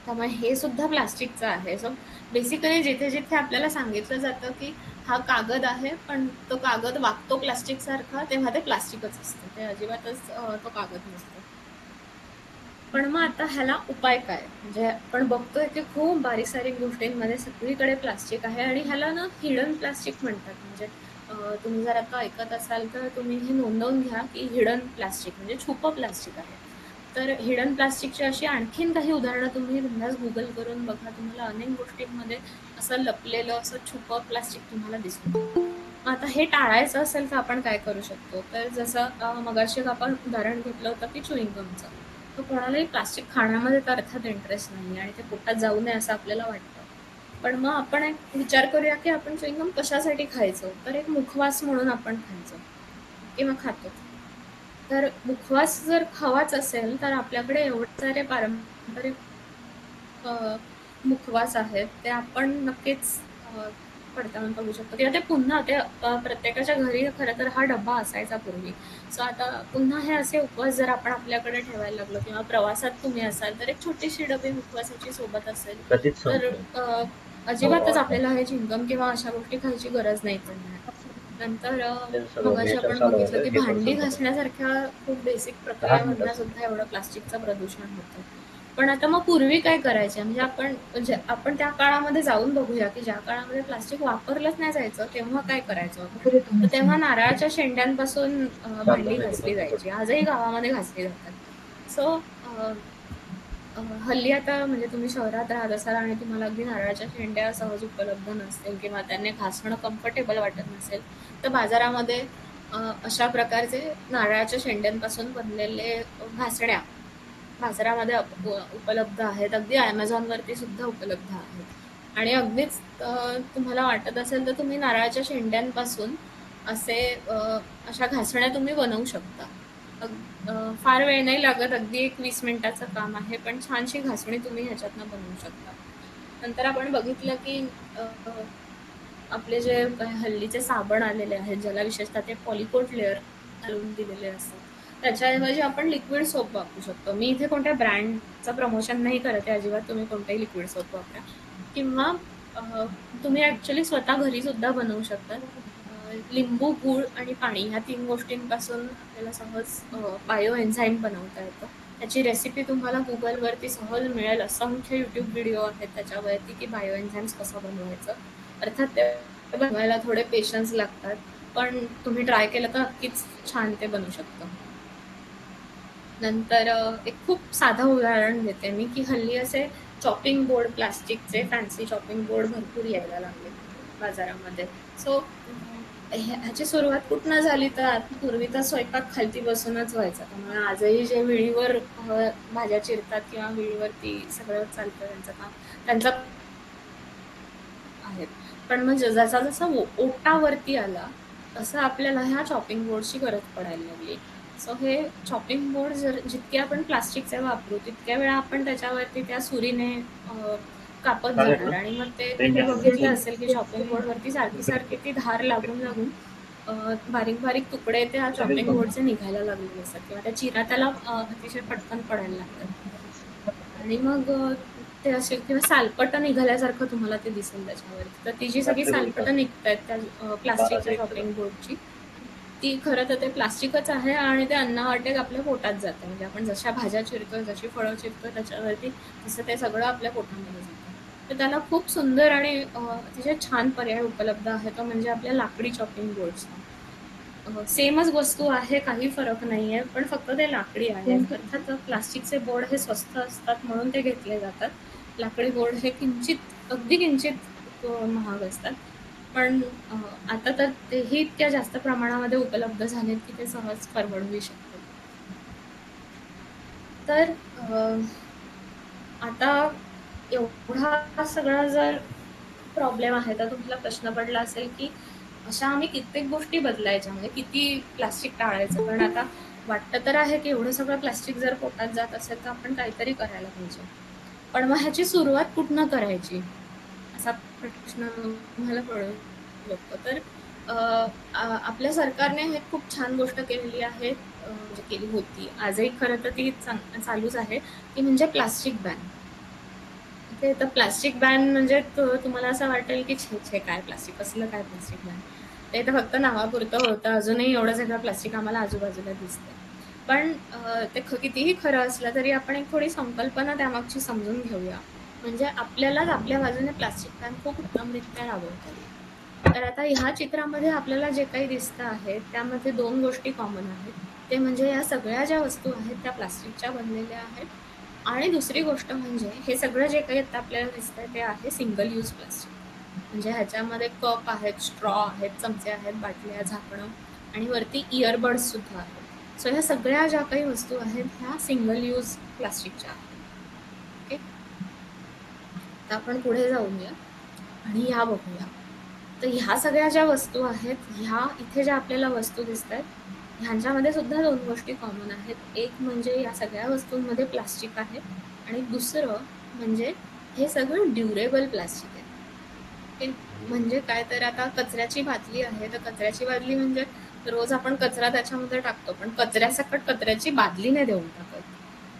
त्यामुळे हे सुद्धा प्लास्टिकचं आहे. सो बेसिकली जिथे जिथे आपल्याला सांगितलं जातं की हा कागद आहे, पण तो कागद वागतो प्लास्टिक सारखा, तेव्हा ते प्लास्टिकच असतं, ते अजिबातच तो कागद नसतो. पण मग आता ह्याला उपाय काय? म्हणजे आपण बघतोय की खूप बारीक सारीक गोष्टींमध्ये सगळीकडे प्लास्टिक आहे आणि ह्याला ना हिडन प्लास्टिक म्हणतात. म्हणजे तुम्ही जर आता ऐकत असाल तर तुम्ही हे नोंदवून घ्या की हिडन प्लास्टिक म्हणजे छुपं प्लास्टिक आहे. तर हिडन प्लास्टिकची अशी आणखीन काही उदाहरणं तुम्ही बिनधास्त गुगल करून बघा. तुम्हाला अनेक गोष्टींमध्ये असं लपलेलं असं छुपं प्लास्टिक तुम्हाला दिसेल. मग आता हे टाळायचं असेल तर आपण काय करू शकतो? तर जसं मगाशी आपण उदाहरण घेतलं होतं की च्युइंग गमचं. तर कोणालाही प्लास्टिक खाण्यामध्ये तर अर्थात इंटरेस्ट नाही आणि ते पोटात जाऊ नये असं आपल्याला वाटतं. पण मग आपण एक विचार करूया की आपण च्युइंग गम कशासाठी खायचो? तर एक मुखवास म्हणून आपण खायचो किंवा खातो. तर मुखवास जर खावाच असेल तर आपल्याकडे एवढे सारे पारंपरिक मुखवास आहेत, ते आपण नक्कीच पडताळून बघू शकतो किंवा ते पुन्हा ते प्रत्येकाच्या घरी खरं तर हा डब्बा असायचा पूर्वी. सो आता पुन्हा हे असे उपवास जर आपण आपल्याकडे ठेवायला लागलो किंवा प्रवासात तुम्ही असाल तर एक छोटीशी डबी मुखवासाची सोबत असेल कधीच तर संपतो. अजिबातच आपल्याला हे चिंगम किंवा अशा गोष्टी खायची गरज नाही पडणार. नंतर ते सगळं मगाशी नेचर आपण चालू बघितलं झालं की हे पण भांडी संपत नाही. घासण्यासारख्या खूप बेसिक 10 प्रक्रियामधनं मिनिटाचं. सुद्धा एवढं प्लास्टिकचं प्रदूषण होतं. पण आता मग पूर्वी काय करायचे? म्हणजे आपण त्या काळामध्ये जाऊन बघूया की ज्या काळामध्ये प्लास्टिक वापरलंच नाही जायचं, तेव्हा काय करायचो आपण? तर तेव्हा नारळाच्या शेंड्यांपासून शांत भांडी नाही ते घासली बंद जायची. पडतं. आजही गावामध्ये घासली जातात. सो हल्ली आता म्हणजे तुम्ही शहरात राहत असाल आणि तुम्हाला अगदी नारळाच्या शेंड्या सहज उपलब्ध नसतील किंवा त्यांनी घासणं कम्फर्टेबल वाटत नसेल, तर बाजारामध्ये अशा प्रकारचे नारळाच्या शेंड्यांपासून बनलेले घासण्या बाजारामध्ये उपलब्ध आहेत. अगदी Amazonवरती सुद्धा उपलब्ध आहेत. आणि अगदीच तुम्हाला वाटत असेल तर तुम्ही नारळाच्या शेंड्यांपासून असे अशा घासण्या तुम्ही बनवू शकता. फार वेळ नाही लागत, अगदी एक 20 मिनिटाचं काम आहे, पण छानशी घासणी तुम्ही ह्याच्यातनं बनवू शकता. नंतर आपण बघितलं की अ, आपले जे काही हल्लीचे साबण आलेले आहेत, ज्याला विशेषतः ते पॉलिकोट लेयर घालून दिलेले असतात, त्याच्याऐवजी आपण लिक्विड सोप वापरू शकतो. मी इथे कोणत्या ब्रँडचं प्रमोशन नाही करत आहे अजिबात, तुम्ही कोणतंही लिक्विड सोप वापरा. किंवा तुम्ही ॲक्च्युअली स्वतः घरी सुद्धा बनवू शकता. लिंबू, गूळ आणि पाणी ह्या 3 गोष्टींपासून आपल्याला सहज बायो एन्झाईम बनवता येतं. त्याची रेसिपी तुम्हाला Googleवरती सहज मिळेल. असंख्य YouTube व्हिडिओ आहेत त्याच्यावरती की बायो एन्झाईम्स कसं बनवायचं. अर्थात ते बनवायला थोडे पेशन्स लागतात, पण तुम्ही ट्राय केलं तर नक्कीच छान ते बनू शकतं. नंतर एक खूप साधं उदाहरण देते मी की हल्ली असे चॉपिंग बोर्ड प्लास्टिकचे फॅन्सी चॉपिंग बोर्ड भरपूर यायला लागले बाजारामध्ये. सो ह्याची सुरुवात कुठनं झाली तर पूर्वी तर स्वयंपाक खालती बसूनच व्हायचा. त्यामुळे आजही जे विळीवर भाज्या चिरतात किंवा विळीवरती सगळं चालतं त्यांचं काम, त्यांचा आहेत. पण मग जसा जसा ओटावरती आला तसं आपल्याला ह्या चॉपिंग बोर्डची गरज पडायला लागली. सो हे चॉपिंग बोर्ड जर जितके आपण प्लास्टिकचे वापरू तितक्या वेळा आपण त्याच्यावरती त्या सुरीने कापत चालेल जाणार ना? आणि मग ते रेंज तुम्ही आहे ना बघितलं फुल. असेल की चॉपिंग बोर्डवरती सारखी सारखी ती धार लागून लागून बारीक बारीक तुकडे त्या लगेच चॉपिंग बंद. बोर्डचे निघायला लागलेले असतात किंवा त्या चिरा त्याला अतिशय पटकन पडायला लागतात. आणि मग ते असे किंवा सालपटं निघाल्यासारखं तुम्हाला ते दिसेल त्याच्यावरती. तर ती जी सगळी रात्री सालपटं बोलतात निघतायत त्या 12चा प्लास्टिकच्या 1चा चॉपिंग बोर्डची, ती खरं तर ते प्लास्टिकच आहे आणि ते अन्नवाटेत आपल्या पोटात जातं. म्हणजे आपण जशा भाज्या चिरतो, जशी फळं चिरतो त्याच्यावरती तसं ते सगळं आपल्या पोटामध्ये जातं. तर त्याला खूप सुंदर आणि अतिशय छान पर्याय उपलब्ध आहे, तो म्हणजे आपल्या लाकडी चॉपिंग बोर्ड्सचा. सेमच वस्तू आहे, काही फरक नाहीये, पण फक्त ते लाकडी आहेत. अर्थात प्लास्टिकचे बोर्ड हे स्वस्त असतात म्हणून ते घेतले जातात. लाकडी बोर्ड हे अगदी किंचित महाग असतात. पण आता तर तेही इतक्या जास्त प्रमाणामध्ये उपलब्ध झालेत की ते सहज परवडूही शकतात. तर आता एवढा सगळा जर प्रॉब्लेम आहे, तर तुम्हाला प्रश्न पडला असेल की अशा आम्ही कित्येक गोष्टी बदलायच्या, म्हणजे किती प्लास्टिक टाळायचं. कारण आता वाटतं तर आहे की एवढं सगळं प्लास्टिक जर पोटात जात असेल तर आपण काहीतरी करायला पाहिजे. पण मग ह्याची सुरुवात कुठनं करायची, असा प्रश्न तुम्हाला पडू शकतो. तर अ, आपल्या सरकारने हे खूप छान गोष्ट केलेली आहे, म्हणजे केली होती, आजही खरं तर ती चालूच आहे, ती म्हणजे प्लास्टिक बॅन. ओके, तर प्लास्टिक बॅन म्हणजे तुम्हाला असं वाटेल की छे छे काय प्लास्टिक, कसलं काय प्लास्टिक बॅन, ते तर फक्त नावापुरतं होतं. अजूनही एवढं सगळं प्लास्टिक आम्हाला आजूबाजूला दिसतंय. पण ते कितीही खरं असलं तरी आपण एक थोडी संकल्पना त्यामागची समजून घेऊया. म्हणजे आपल्यालाच आपल्या बाजूने प्लास्टिक बॅन खूप उत्तमरित्या राबवता येईल. तर आता ह्या चित्रामध्ये आपल्याला जे काही दिसतं आहे, त्यामध्ये 2 गोष्टी कॉमन आहेत. ते म्हणजे या सगळ्या ज्या वस्तू आहेत, त्या प्लास्टिकच्या बनलेल्या आहेत. आणि दुसरी गोष्ट म्हणजे हे सगळं जे काही आता आपल्याला दिसतंय ते आहे सिंगल यूज प्लास्टिक. म्हणजे ह्याच्यामध्ये कप आहेत, स्ट्रॉ आहेत, चमचे आहेत, बाटल्या, झाकणं आणि वरती इयरबड्स सुद्धा आहेत. सो ह्या सगळ्या ज्या काही वस्तू आहेत, ह्या सिंगल यूज प्लास्टिकच्या आहेत. ओके. तर आपण पुढे जाऊया आणि ह्या बघूया. तर ह्या सगळ्या ज्या वस्तू आहेत, ह्या इथे ज्या आपल्याला वस्तू दिसतायत, ह्यांच्यामध्ये सुद्धा 2 गोष्टी कॉमन आहेत. एक म्हणजे या सगळ्या वस्तूंमध्ये प्लास्टिक आहे आणि दुसरं म्हणजे हे सगळं ड्युरेबल प्लास्टिक आहे. ओके. म्हणजे काय, तर आता कचऱ्याची बादली आहे, तर कचऱ्याची बादली म्हणजे रोज आपण कचरा त्याच्यामध्ये टाकतो, पण कचऱ्यासकट कचऱ्याची बादली नाही देऊन टाकत.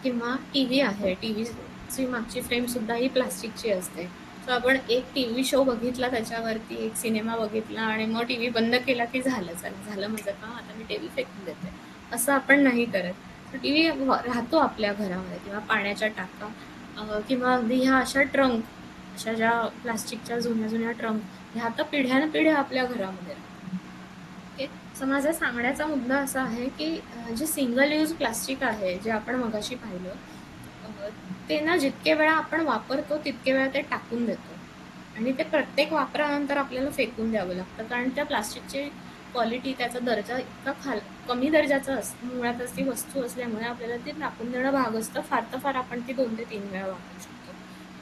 किंवा टीव्ही आहे, टीव्हीची मागची फ्रेम सुद्धा ही प्लास्टिकची असते. सो आपण एक टीव्ही शो बघितला, त्याच्यावरती एक सिनेमा बघितला आणि मग टीव्ही बंद केला की झालं, चला झालं माझं काम, आता मी टीव्ही फेकून देते. असं आपण नाही करत. तर टीव्ही राहतो आपल्या घरामध्ये, किंवा पाण्याच्या टाका, किंवा अगदी ह्या अशा ट्रंक, अशा ज्या प्लास्टिकच्या जुन्या जुन्या ट्रंक, ह्या आता पिढ्यानपिढ्या आपल्या घरामध्ये राहतात. ओके. सो माझा सांगण्याचा मुद्दा असा आहे की जे सिंगल यूज प्लास्टिक आहे, जे आपण मगाशी पाहिलं, अ, ते ना जितके वेळा आपण वापरतो तितके वेळा ते टाकून देतो आणि ते प्रत्येक वापरानंतर आपल्याला फेकून द्यावं लागतं, कारण त्या प्लास्टिकची क्वालिटी, त्याचा दर्जा इतका कमी दर्जाचा मुळातच ती वस्तू असल्यामुळे आपल्याला ती टाकून देणं भाग असतं. फार तर फार आपण ती 2 ते 3 वेळा वापरू शकतो.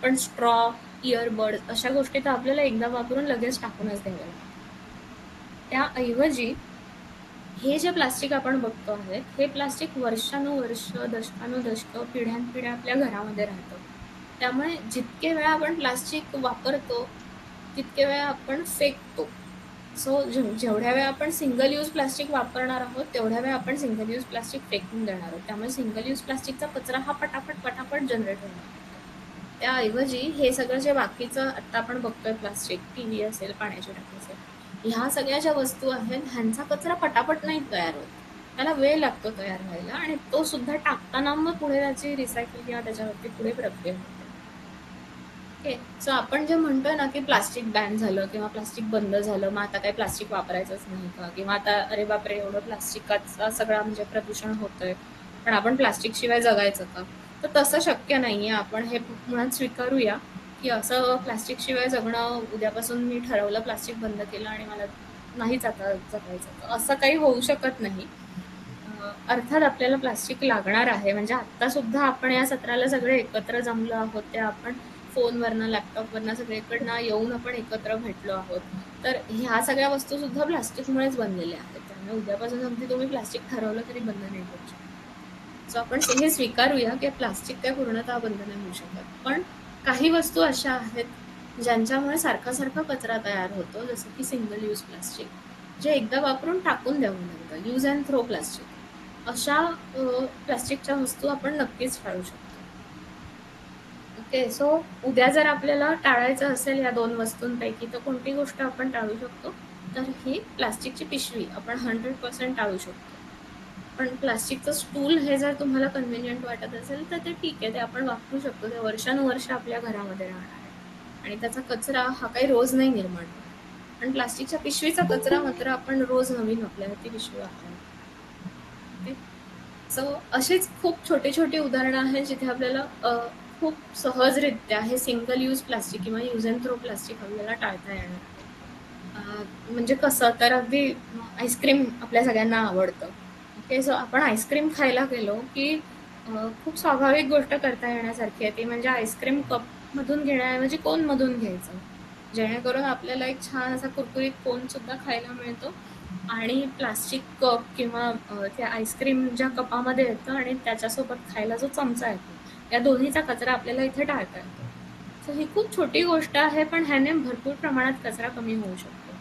पण स्ट्रॉ, इयरबड अशा गोष्टी तर आपल्याला एकदा वापरून लगेच टाकूनच द्याव्या लागतात. त्याऐवजी हे जे प्लास्टिक आपण बघतो आहे, हे प्लास्टिक वर्षानुवर्ष, दशकानुदशकं, पिढ्यानपिढ्या आपल्या घरामध्ये राहतं. त्यामुळे जितके वेळा आपण प्लास्टिक वापरतो, तितके वेळा आपण फेकतो. सो जेवढ्या वेळा आपण सिंगल यूज प्लास्टिक वापरणार आहोत, तेवढ्या वेळा आपण सिंगल यूज प्लास्टिक फेकून देणार आहोत. त्यामुळे सिंगल यूज प्लास्टिकचा कचरा हा पटापट जनरेट होणार. त्याऐवजी हे सगळं जे बाकीचं आत्ता आपण बघतोय, प्लास्टिक, टीव्ही असेल, पाण्याची टाकी असेल, ह्या सगळ्या ज्या वस्तू आहेत, ह्यांचा कचरा पटापट नाही तयार होत. त्याला वेळ लागतो तयार व्हायला आणि तो सुद्धा टाकताना मग पुढे त्याची रिसायकल किंवा त्याच्यावरती पुढे प्रक्रिया होते. ओके. सो आपण जे म्हणतोय ना की प्लास्टिक बॅन झालं किंवा प्लास्टिक बंद झालं, मग आता काही प्लास्टिक वापरायचंच नाही का, किंवा आता अरे बापरे एवढं प्लास्टिकाचा सगळा म्हणजे प्रदूषण होतंय, पण आपण प्लास्टिक शिवाय जगायचं का? तर तसं शक्य नाहीये. आपण हे मुळात स्वीकारूया की असं प्लास्टिक शिवाय जगणं, उद्यापासून मी ठरवलं प्लास्टिक बंद केलं आणि मला नाहीच आता जगायचं, तर असं काही होऊ शकत नाही. अर्थात आपल्याला प्लास्टिक लागणार आहे. म्हणजे आत्ता सुद्धा आपण या सत्राला सगळे एकत्र जमलो आहोत, ते आपण फोनवरनं, लॅपटॉपवरनं सगळीकडनं येऊन आपण एकत्र भेटलो आहोत. तर ह्या सगळ्या वस्तू सुद्धा प्लास्टिकमुळेच बनलेल्या आहेत. त्यामुळे उद्यापासून अगदी तुम्ही प्लास्टिक ठरवलं तरी बंद नाही करू शकत. सो आपण हे स्वीकारूया की प्लास्टिक काय पूर्णतः बंद नाही होऊ शकत. पण काही वस्तू अशा आहेत, ज्यांच्यामुळे सारखा कचरा तयार होतो, जसं की सिंगल यूज प्लास्टिक, जे एकदा वापरून टाकून द्यावं लागतं, यूज अँड थ्रो प्लास्टिक. अशा प्लास्टिकच्या वस्तू आपण नक्कीच टाळू शकतो. ओके. सो उद्या जर आपल्याला टाळायचं असेल या 2 वस्तूंपैकी, तर कोणती गोष्ट आपण टाळू शकतो? तर ही प्लास्टिकची पिशवी आपण 100% टाळू शकतो. पण प्लास्टिकचं स्टूल हे जर तुम्हाला कन्व्हिनियंट वाटत असेल, तर ते ठीक आहे, ते आपण वापरू शकतो. ते वर्षानुवर्ष आपल्या घरामध्ये राहणार आहे आणि त्याचा कचरा हा काही रोज नाही निर्माण होणार. पण प्लास्टिकच्या पिशवीचा कचरा मात्र आपण रोज नवीन आपल्याला ती पिशवी वापरावी. ओके. सो अशीच खूप छोटी उदाहरणं आहेत, जिथे आपल्याला खूप सहजरित्या हे सिंगल यूज प्लास्टिक किंवा यूज अँड थ्रो प्लास्टिक आपल्याला टाळता येणार आहे. म्हणजे कसं, तर अगदी आईस्क्रीम आपल्या सगळ्यांना आवडतं. ओके. सो आपण आईस्क्रीम खायला गेलो की खूप स्वाभाविक गोष्ट करता येण्यासारखी आहे, ती म्हणजे आईस्क्रीम कप मधून घेण्याऐवजी कोनमधून घ्यायचं, जेणेकरून आपल्याला एक छान असा कुरकुरीत कोनसुद्धा खायला मिळतो आणि प्लास्टिक कप किंवा त्या आईस्क्रीमच्या कपामध्ये येतं आणि त्याच्यासोबत खायला जो चमचा येतो, या दोन्हीचा कचरा आपल्याला इथे टाळता येतो. सो ही खूप छोटी गोष्ट आहे, पण ह्याने भरपूर प्रमाणात कचरा कमी होऊ शकतो.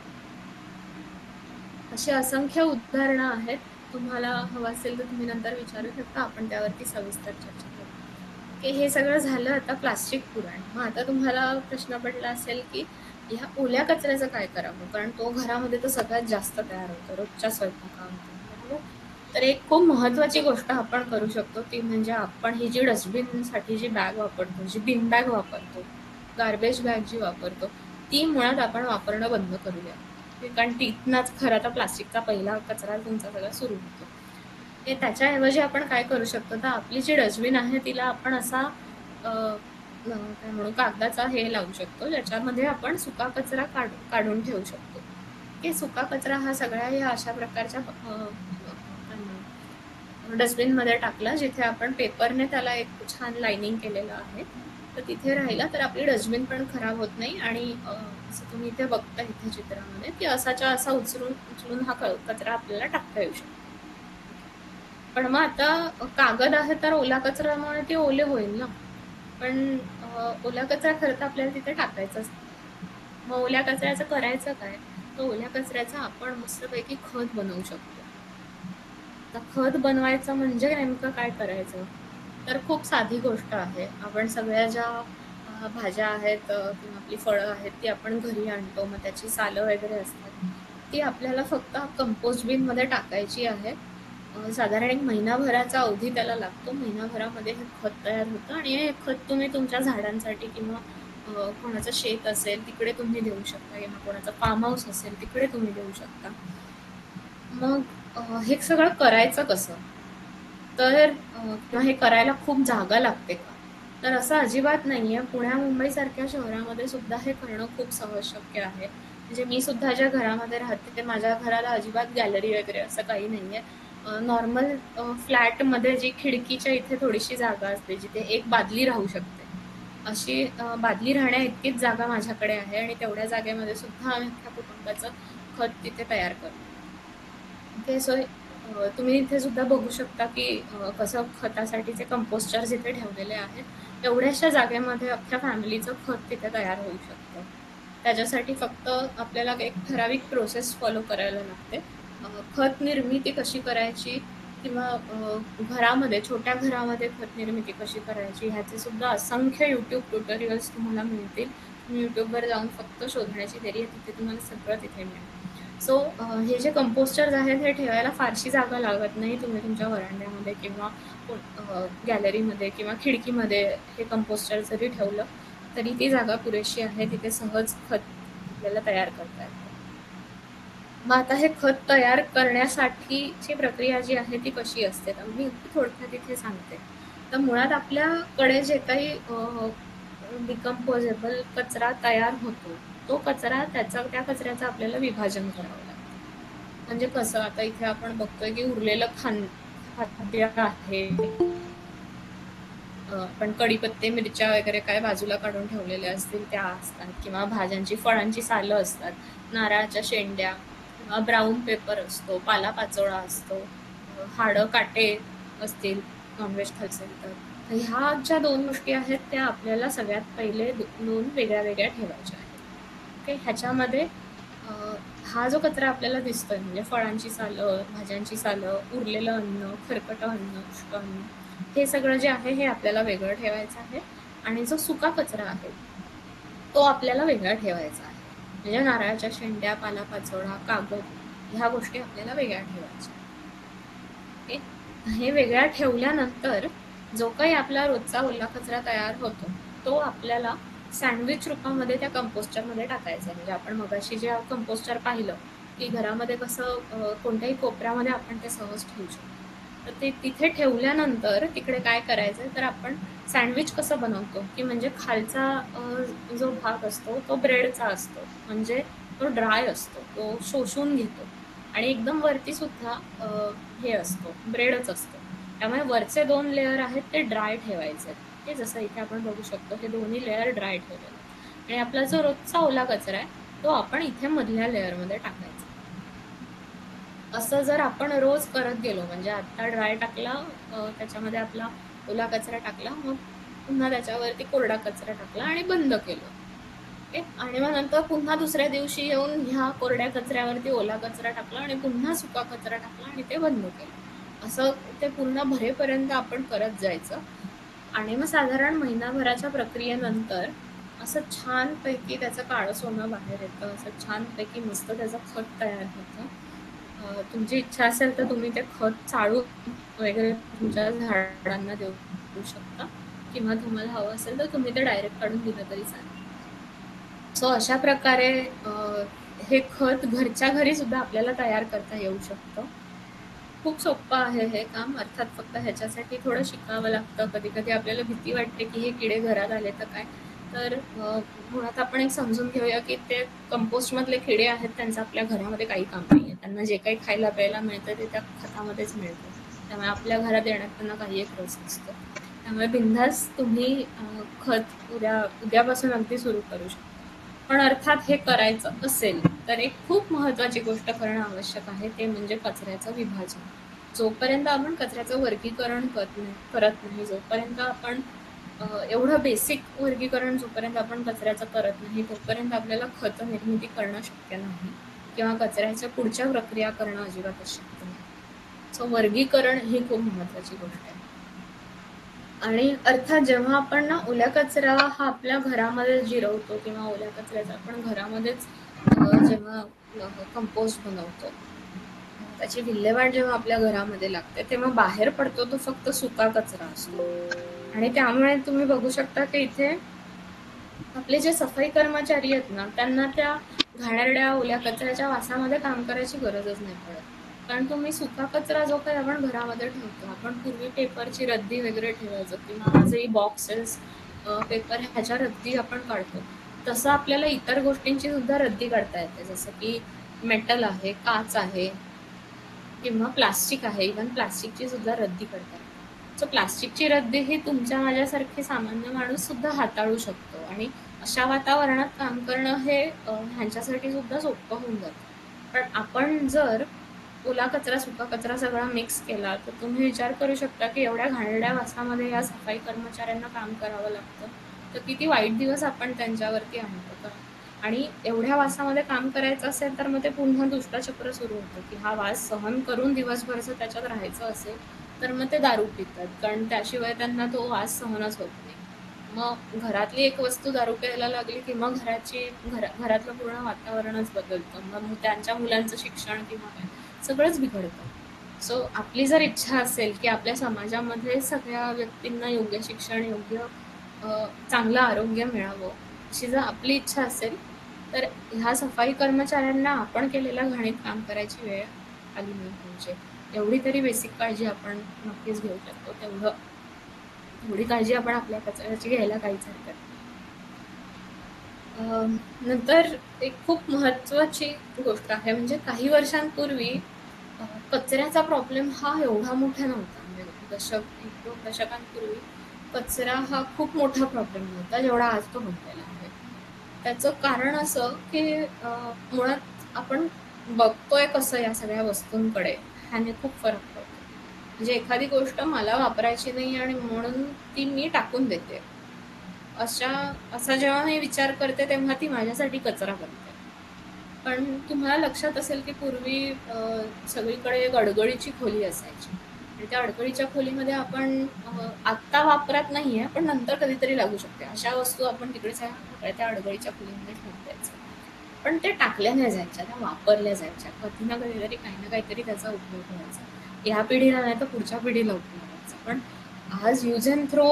अशी असंख्य उदाहरणं आहेत. तुम्हाला हवं असेल तर तुम्ही नंतर विचारू शकता, आपण त्यावरती सविस्तर चर्चा करू. की हे सगळं झालं आता प्लास्टिक पुराण. मग आता तुम्हाला प्रश्न पडला असेल की ह्या ओल्या कचऱ्याचं काय करावं, कारण तो घरामध्ये तर सगळ्यात जास्त तयार होतो रोजच्या स्वयंपाकामध्ये, बरोबर? तर एक खूप महत्वाची गोष्ट आपण करू शकतो, ती म्हणजे आपण ही जी डस्टबिनसाठी जी बॅग वापरतो, जी बिन बॅग वापरतो, गार्बेज बॅग जी वापरतो, ती मुळात आपण वापरणं बंद करूया. कारण तिथनंच खरं तर प्लास्टिकचा पहिला कचरा तुमचा सगळा सुरू होतो. हे त्याच्याऐवजी आपण काय करू शकतो, तर आपली जी डस्टबिन आहे तिला आपण असा काय म्हणू, कागदाचा हे लावू शकतो, ज्याच्यामध्ये आपण सुका कचरा काढून ठेवू शकतो. की सुका कचरा हा सगळ्या या अशा प्रकारच्या डस्टबिनमध्ये टाकला, जिथे आपण पेपरने त्याला एक छान लाइनिंग केलेलं आहे, तर तिथे राहिला तर आपली डस्टबिन पण खराब होत नाही आणि असं तुम्ही इथे बघता इथे चित्रामध्ये की असाच्या असा उचलून हा कचरा आपल्याला टाकता येऊ शकतो. पण मग आता कागद आहे तर ओला कचऱ्यामुळे ते ओले होईल ना, पण ओला कचरा खरं तर आपल्याला तिथे टाकायचाच नाही. मग ओल्या कचऱ्याचं करायचं काय, तर ओल्या कचऱ्याचं आपण मस्तपैकी खत बनवू शकतो. आता खत बनवायचं म्हणजे नेमकं काय करायचं, तर खूप साधी गोष्ट आहे. आपण सगळ्या ज्या भाज्या आहेत किंवा आपली फळं आहेत ती आपण घरी आणतो, मग त्याची सालं वगैरे असतात, ती आपल्याला फक्त कंपोस्ट बिनमध्ये टाकायची आहे. साधारण एक महिनाभराचा अवधी त्याला लागतो. महिनाभरामध्ये हे खत तयार होतं आणि हे खत तुम्ही तुमच्या झाडांसाठी किंवा कोणाचं शेत असेल तिकडे तुम्ही देऊ शकता किंवा कोणाचं फार्म हाऊस असेल तिकडे तुम्ही देऊ शकता. मग हे सगळं करायचं कसं, तर किंवा हे करायला खूप जागा लागते का, तर असं अजिबात नाहीये. पुण्या मुंबईसारख्या शहरामध्ये सुद्धा हे करणं खूप सहज शक्य आहे. म्हणजे मी सुद्धा ज्या घरामध्ये राहते माझ्या घराला अजिबात गॅलरी वगैरे असं काही नाहीये. नॉर्मल फ्लॅटमध्ये जी खिडकीच्या इथे थोडीशी जागा असते, जिथे एक बादली राहू शकते, अशी बादली राहण्या इतकीच जागा माझ्याकडे आहे आणि तेवढ्या जागेमध्ये सुद्धा आम्ही अख्ख्या कुटुंबाचं खत तिथे तयार करतो. ओके, सो तुम्ही इथे सुद्धा बघू शकता की कसं खतासाठीचे कंपोस्टर्स इथे ठेवलेले आहेत. एवढ्याशा जागेमध्ये अख्ख्या फॅमिलीचं खत तिथे तयार होऊ शकतं. त्याच्यासाठी फक्त आपल्याला एक ठराविक प्रोसेस फॉलो करायला लागते. खत निर्मिती कशी करायची किंवा घरामध्ये, छोट्या घरामध्ये खत निर्मिती कशी करायची ह्याचे सुद्धा असंख्य यूट्यूब ट्युटोरियल्स तुम्हाला मिळतील. तुम्ही यूट्यूबवर जाऊन फक्त शोधण्याची देरी आहे, तिथे तुम्हाला सगळं तिथे मिळेल. सो हे जे कंपोस्टर्स आहेत हे ठेवायला फारशी जागा लागत नाही. तुम्ही तुमच्या वरांड्यामध्ये किंवा गॅलरीमध्ये किंवा खिडकीमध्ये हे कंपोस्टर जरी ठेवलं तरी ती जागा पुरेशी आहे. तिथे सहज खत आपल्याला तयार करता येतं. मग आता हे खत तयार करण्यासाठीची प्रक्रिया जी आहे ती कशी असते, तर मी थोडक्यात इथे सांगते. तर मुळात आपल्याकडे जे काही डिकम्पोजेबल कचरा तयार होतो, तो कचरा त्या कचऱ्याचं आपल्याला विभाजन करावं लागतं. म्हणजे कसं, आता इथे आपण बघतोय की उरलेलं खाद्य आहे, आपण कढीपत्ते, मिरच्या वगैरे काय बाजूला काढून ठेवलेले असतील त्या असतात, किंवा भाज्यांची फळांची सालं असतात, नारळाच्या शेंड्या किंवा ब्राऊन पेपर असतो, पालापाचोळा असतो, हाडं काटे असतील नॉनव्हेज खायचं तर ह्या ज्या दोन गोष्टी आहेत त्या आपल्याला सगळ्यात पहिले दोन वेगळ्या वेगळ्या ठेवायच्या आहेत. ओके, ह्याच्यामध्ये हा जो कचरा आपल्याला दिसतोय म्हणजे फळांची सालं, भाज्यांची सालं, उरलेलं अन्न, खरकटं अन्न, शुष्क अन्न, हे सगळं जे आहे हे आपल्याला वेगळं ठेवायचं आहे. आणि जो सुका कचरा आहे तो आपल्याला वेगळा ठेवायचा आहे. म्हणजे नारळाच्या शेंड्या, पालापाचोळा, कागद ह्या गोष्टी आपल्याला वेगळ्या ठेवायच्या. ओके, हे वेगळ्या ठेवल्यानंतर जो काही आपला रोजचा ओला कचरा तयार होतो तो आपल्याला सँडविच रूपामध्ये त्या कंपोस्टरमध्ये टाकायचं. म्हणजे आपण मगाशी जे कंपोस्टर पाहिलं की घरामध्ये कसं कोणत्याही कोपऱ्यामध्ये आपण ते सहज ठेवू शकतो, तर ते तिथे ठेवल्यानंतर तिकडे काय करायचं, तर आपण सँडविच कसं बनवतो की म्हणजे खालचा जो भाग असतो तो ब्रेडचा असतो, म्हणजे तो ड्राय असतो, तो शोषून घेतो, आणि एकदम वरती सुद्धा हे असतो, ब्रेडच असतो. त्यामुळे वरचे 2 लेयर आहेत ते ड्राय ठेवायचे. ओके, जसं इथे आपण बघू शकतो हे दोन्ही लेअर ड्राय ठेवलेले आणि आपला जो रोजचा ओला कचरा आहे तो आपण इथे मधल्या लेअरमध्ये टाकायचा. असं जर आपण रोज करत गेलो, म्हणजे आता ड्राय टाकला, त्याच्यामध्ये आपला ओला कचरा टाकला, मग पुन्हा त्याच्यावरती कोरडा कचरा टाकला आणि बंद केलं. ओके, आणि मग नंतर पुन्हा दुसऱ्या दिवशी येऊन ह्या कोरड्या कचऱ्यावरती ओला कचरा टाकला आणि पुन्हा सुका कचरा टाकला आणि ते बंद केलं. असं ते पूर्ण भरेपर्यंत आपण करत जायचं. आणि मग साधारण महिनाभराच्या प्रक्रियेनंतर असं छानपैकी त्याचं काळं सोनं बाहेर येतं. असं छानपैकी मस्त त्याचं खत तयार होतं. तुमची इच्छा असेल तर तुम्ही ते खत चाळून वगैरे तुमच्या झाडांना देऊ शकता, किंवा तुम्हाला हवं असेल तर तुम्ही ते डायरेक्ट काढून दिलं तरी चालेल. सो अशा प्रकारे हे खत घरच्या घरी सुद्धा आपल्याला तयार करता येऊ शकतं. खूप सोपं आहे हे काम. अर्थात फक्त ह्याच्यासाठी थोडं शिकावं लागतं. कधी कधी आपल्याला भीती वाटते की हे किडे घरात आले तर काय. तर मुळात आपण एक समजून घेऊया की ते कंपोस्ट मधले किडे आहेत, त्यांचं आपल्या घरामध्ये काही काम नाहीये. त्यांना जे काही खायला प्यायला मिळतं ते त्या खतामध्येच मिळतं. त्यामुळे आपल्या घरात येण्यात त्यांना काही एक रस नसतो. त्यामुळे बिनधास्त तुम्ही खत उद्यापासून अगदी सुरू करू शकता. पण अर्थात हे करायचं असेल तर एक खूप महत्वाची गोष्ट करणं आवश्यक आहे, ते म्हणजे कचऱ्याचं विभाजन. जोपर्यंत आपण कचऱ्याचं वर्गीकरण करत नाही, जोपर्यंत आपण एवढं बेसिक वर्गीकरण जोपर्यंत आपण कचऱ्याचं करत नाही, तोपर्यंत आपल्याला खत निर्मिती करणं शक्य नाही, किंवा कचऱ्याच्या पुढच्या प्रक्रिया करणं अजिबातच शक्य नाही. सो वर्गीकरण ही खूप महत्वाची गोष्ट आहे. आणि अर्थात जेव्हा आपण ना ओल्या कचरा हा आपल्या घरामध्ये जिरवतो, किंवा ओल्या कचऱ्याचा आपण घरामध्येच जेव्हा कंपोस्ट बनवतो, त्याची विल्हेवाट जेव्हा आपल्या घरामध्ये लागते, तेव्हा बाहेर पडतो तो फक्त सुका कचरा असतो. आणि त्यामुळे तुम्ही बघू शकता की इथे आपले जे सफाई कर्मचारी आहेत ना, त्यांना त्या घाणेरड्या ओल्या कचऱ्याच्या वासामध्ये काम करायची गरजच नाही पडत. कारण तुम्ही सुका कचरा जो काही आपण घरामध्ये ठेवतो, आपण पूर्वी पेपरची रद्दी वगैरे ठेवायचो, किंवा आजही बॉक्सेस, पेपर ह्याच्या रद्दी आपण काढतो, तसं आपल्याला इतर गोष्टींची सुद्धा रद्दी काढता येते. जसं की मेटल आहे, काच आहे, किंवा प्लास्टिक आहे. इव्हन प्लास्टिकची सुद्धा रद्दी करता येते. सो प्लास्टिकची रद्दी ही तुमच्या माझ्यासारखे सामान्य माणूस सुद्धा हाताळू शकतो, आणि अशा वातावरणात काम करणं हे ह्यांच्यासाठी सुद्धा सोपं होऊन जातं. पण आपण जर ओला कचरा सुका कचरा सगळा मिक्स केला, तर तुम्ही विचार करू शकता की एवढ्या घाणेरड्या वासामध्ये या सफाई कर्मचाऱ्यांना काम करावं लागतं, तर किती वाईट दिवस आपण त्यांच्यावरती आणतो. आणि एवढ्या वासामध्ये काम करायचं असेल तर मग ते पुन्हा दुष्टचक्र सुरू होतं की हा वास सहन करून दिवसभर जर त्याच्यात राहायचं असेल तर मग ते दारू पितात, कारण त्याशिवाय त्यांना तो वास सहनच होत नाही. मग घरातली एक वस्तू दारू प्यायला लागली की मग घरातलं पूर्ण वातावरणच बदलतं. मग त्यांच्या मुलांचं शिक्षण किंवा काय सगळंच बिघडतं. सो आपली जर इच्छा असेल की आपल्या समाजामध्ये सगळ्या व्यक्तींना योग्य शिक्षण, योग्य चांगलं आरोग्य मिळावं, अशी जर आपली इच्छा असेल, तर ह्या सफाई कर्मचाऱ्यांना आपण केलेल्या घाणीत काम करायची वेळ आली नाही पाहिजे. एवढी तरी बेसिक काळजी आपण नक्कीच घेऊ शकतो. एवढी काळजी आपण आपल्या कचऱ्याची घ्यायला काहीच हरकत नाही. नंतर एक खूप महत्वाची गोष्ट आहे, म्हणजे काही वर्षांपूर्वी कचऱ्याचा प्रॉब्लेम हा एवढा मोठा नव्हता. म्हणजे एक दोन दशकांपूर्वी कचरा हा खूप मोठा प्रॉब्लेम नव्हता जेवढा आज तो बनलेला आहे. त्याचं कारण असं की मुळात आपण बघतोय कसं या सगळ्या वस्तूंकडे, ह्याने खूप फरक पडतो. म्हणजे एखादी गोष्ट मला वापरायची नाही आणि म्हणून ती मी टाकून देते, असा जेव्हा मी विचार करते तेव्हा ती माझ्यासाठी कचरा बनते. पण तुम्हाला लक्षात असेल की पूर्वी सगळीकडे गडगडीची खोली असायची, आणि त्या अडगळीच्या खोलीमध्ये आपण आत्ता वापरात नाहीये पण नंतर कधीतरी लागू शकते अशा वस्तू आपण तिकडे त्या अडगळीच्या खोलीमध्ये ठेवून द्यायचं. पण ते टाकल्या नाही जायच्या, त्या वापरल्या जायच्या. कधी ना कधीतरी काही ना काहीतरी त्याचा उपयोग व्हायचा. ह्या पिढीला नाही तर पुढच्या पिढीला उपयोग व्हायचा. पण आज यूज अँड थ्रो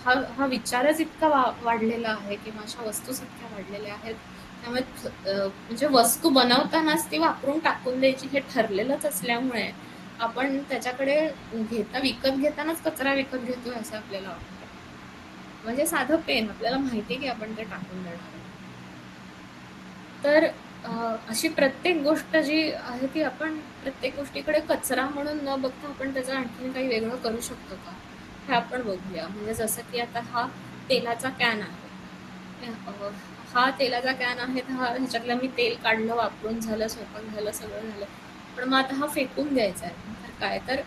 हा विचारच इतका वाढलेला आहे, किंवा अशा वस्तूच इतक्या वाढलेल्या आहेत, त्यामुळे म्हणजे वस्तू बनवतानाच ती वापरून टाकून द्यायची हे ठरलेलंच असल्यामुळे आपण त्याच्याकडे विकत घेतानाच कचरा विकत घेतोय असं आपल्याला वाटतं. म्हणजे साधं पेन आपल्याला माहितीये की आपण ते टाकून देणार. तर अशी प्रत्येक गोष्ट जी आहे ती आपण प्रत्येक गोष्टीकडे कचरा म्हणून न बघता आपण त्याचं आणखीन काही वेगळं करू शकतो का, हे आपण बघूया. म्हणजे जसं की आता हा तेलाचा कॅन आहे. हा तेलाचा कॅन आहे, तर ह्याच्यातलं मी तेल काढलं, वापरून झालं, स्वयंपाक झालं, सगळं झालं. पण मग आता हा फेकून द्यायचा आहे. तर काय, तर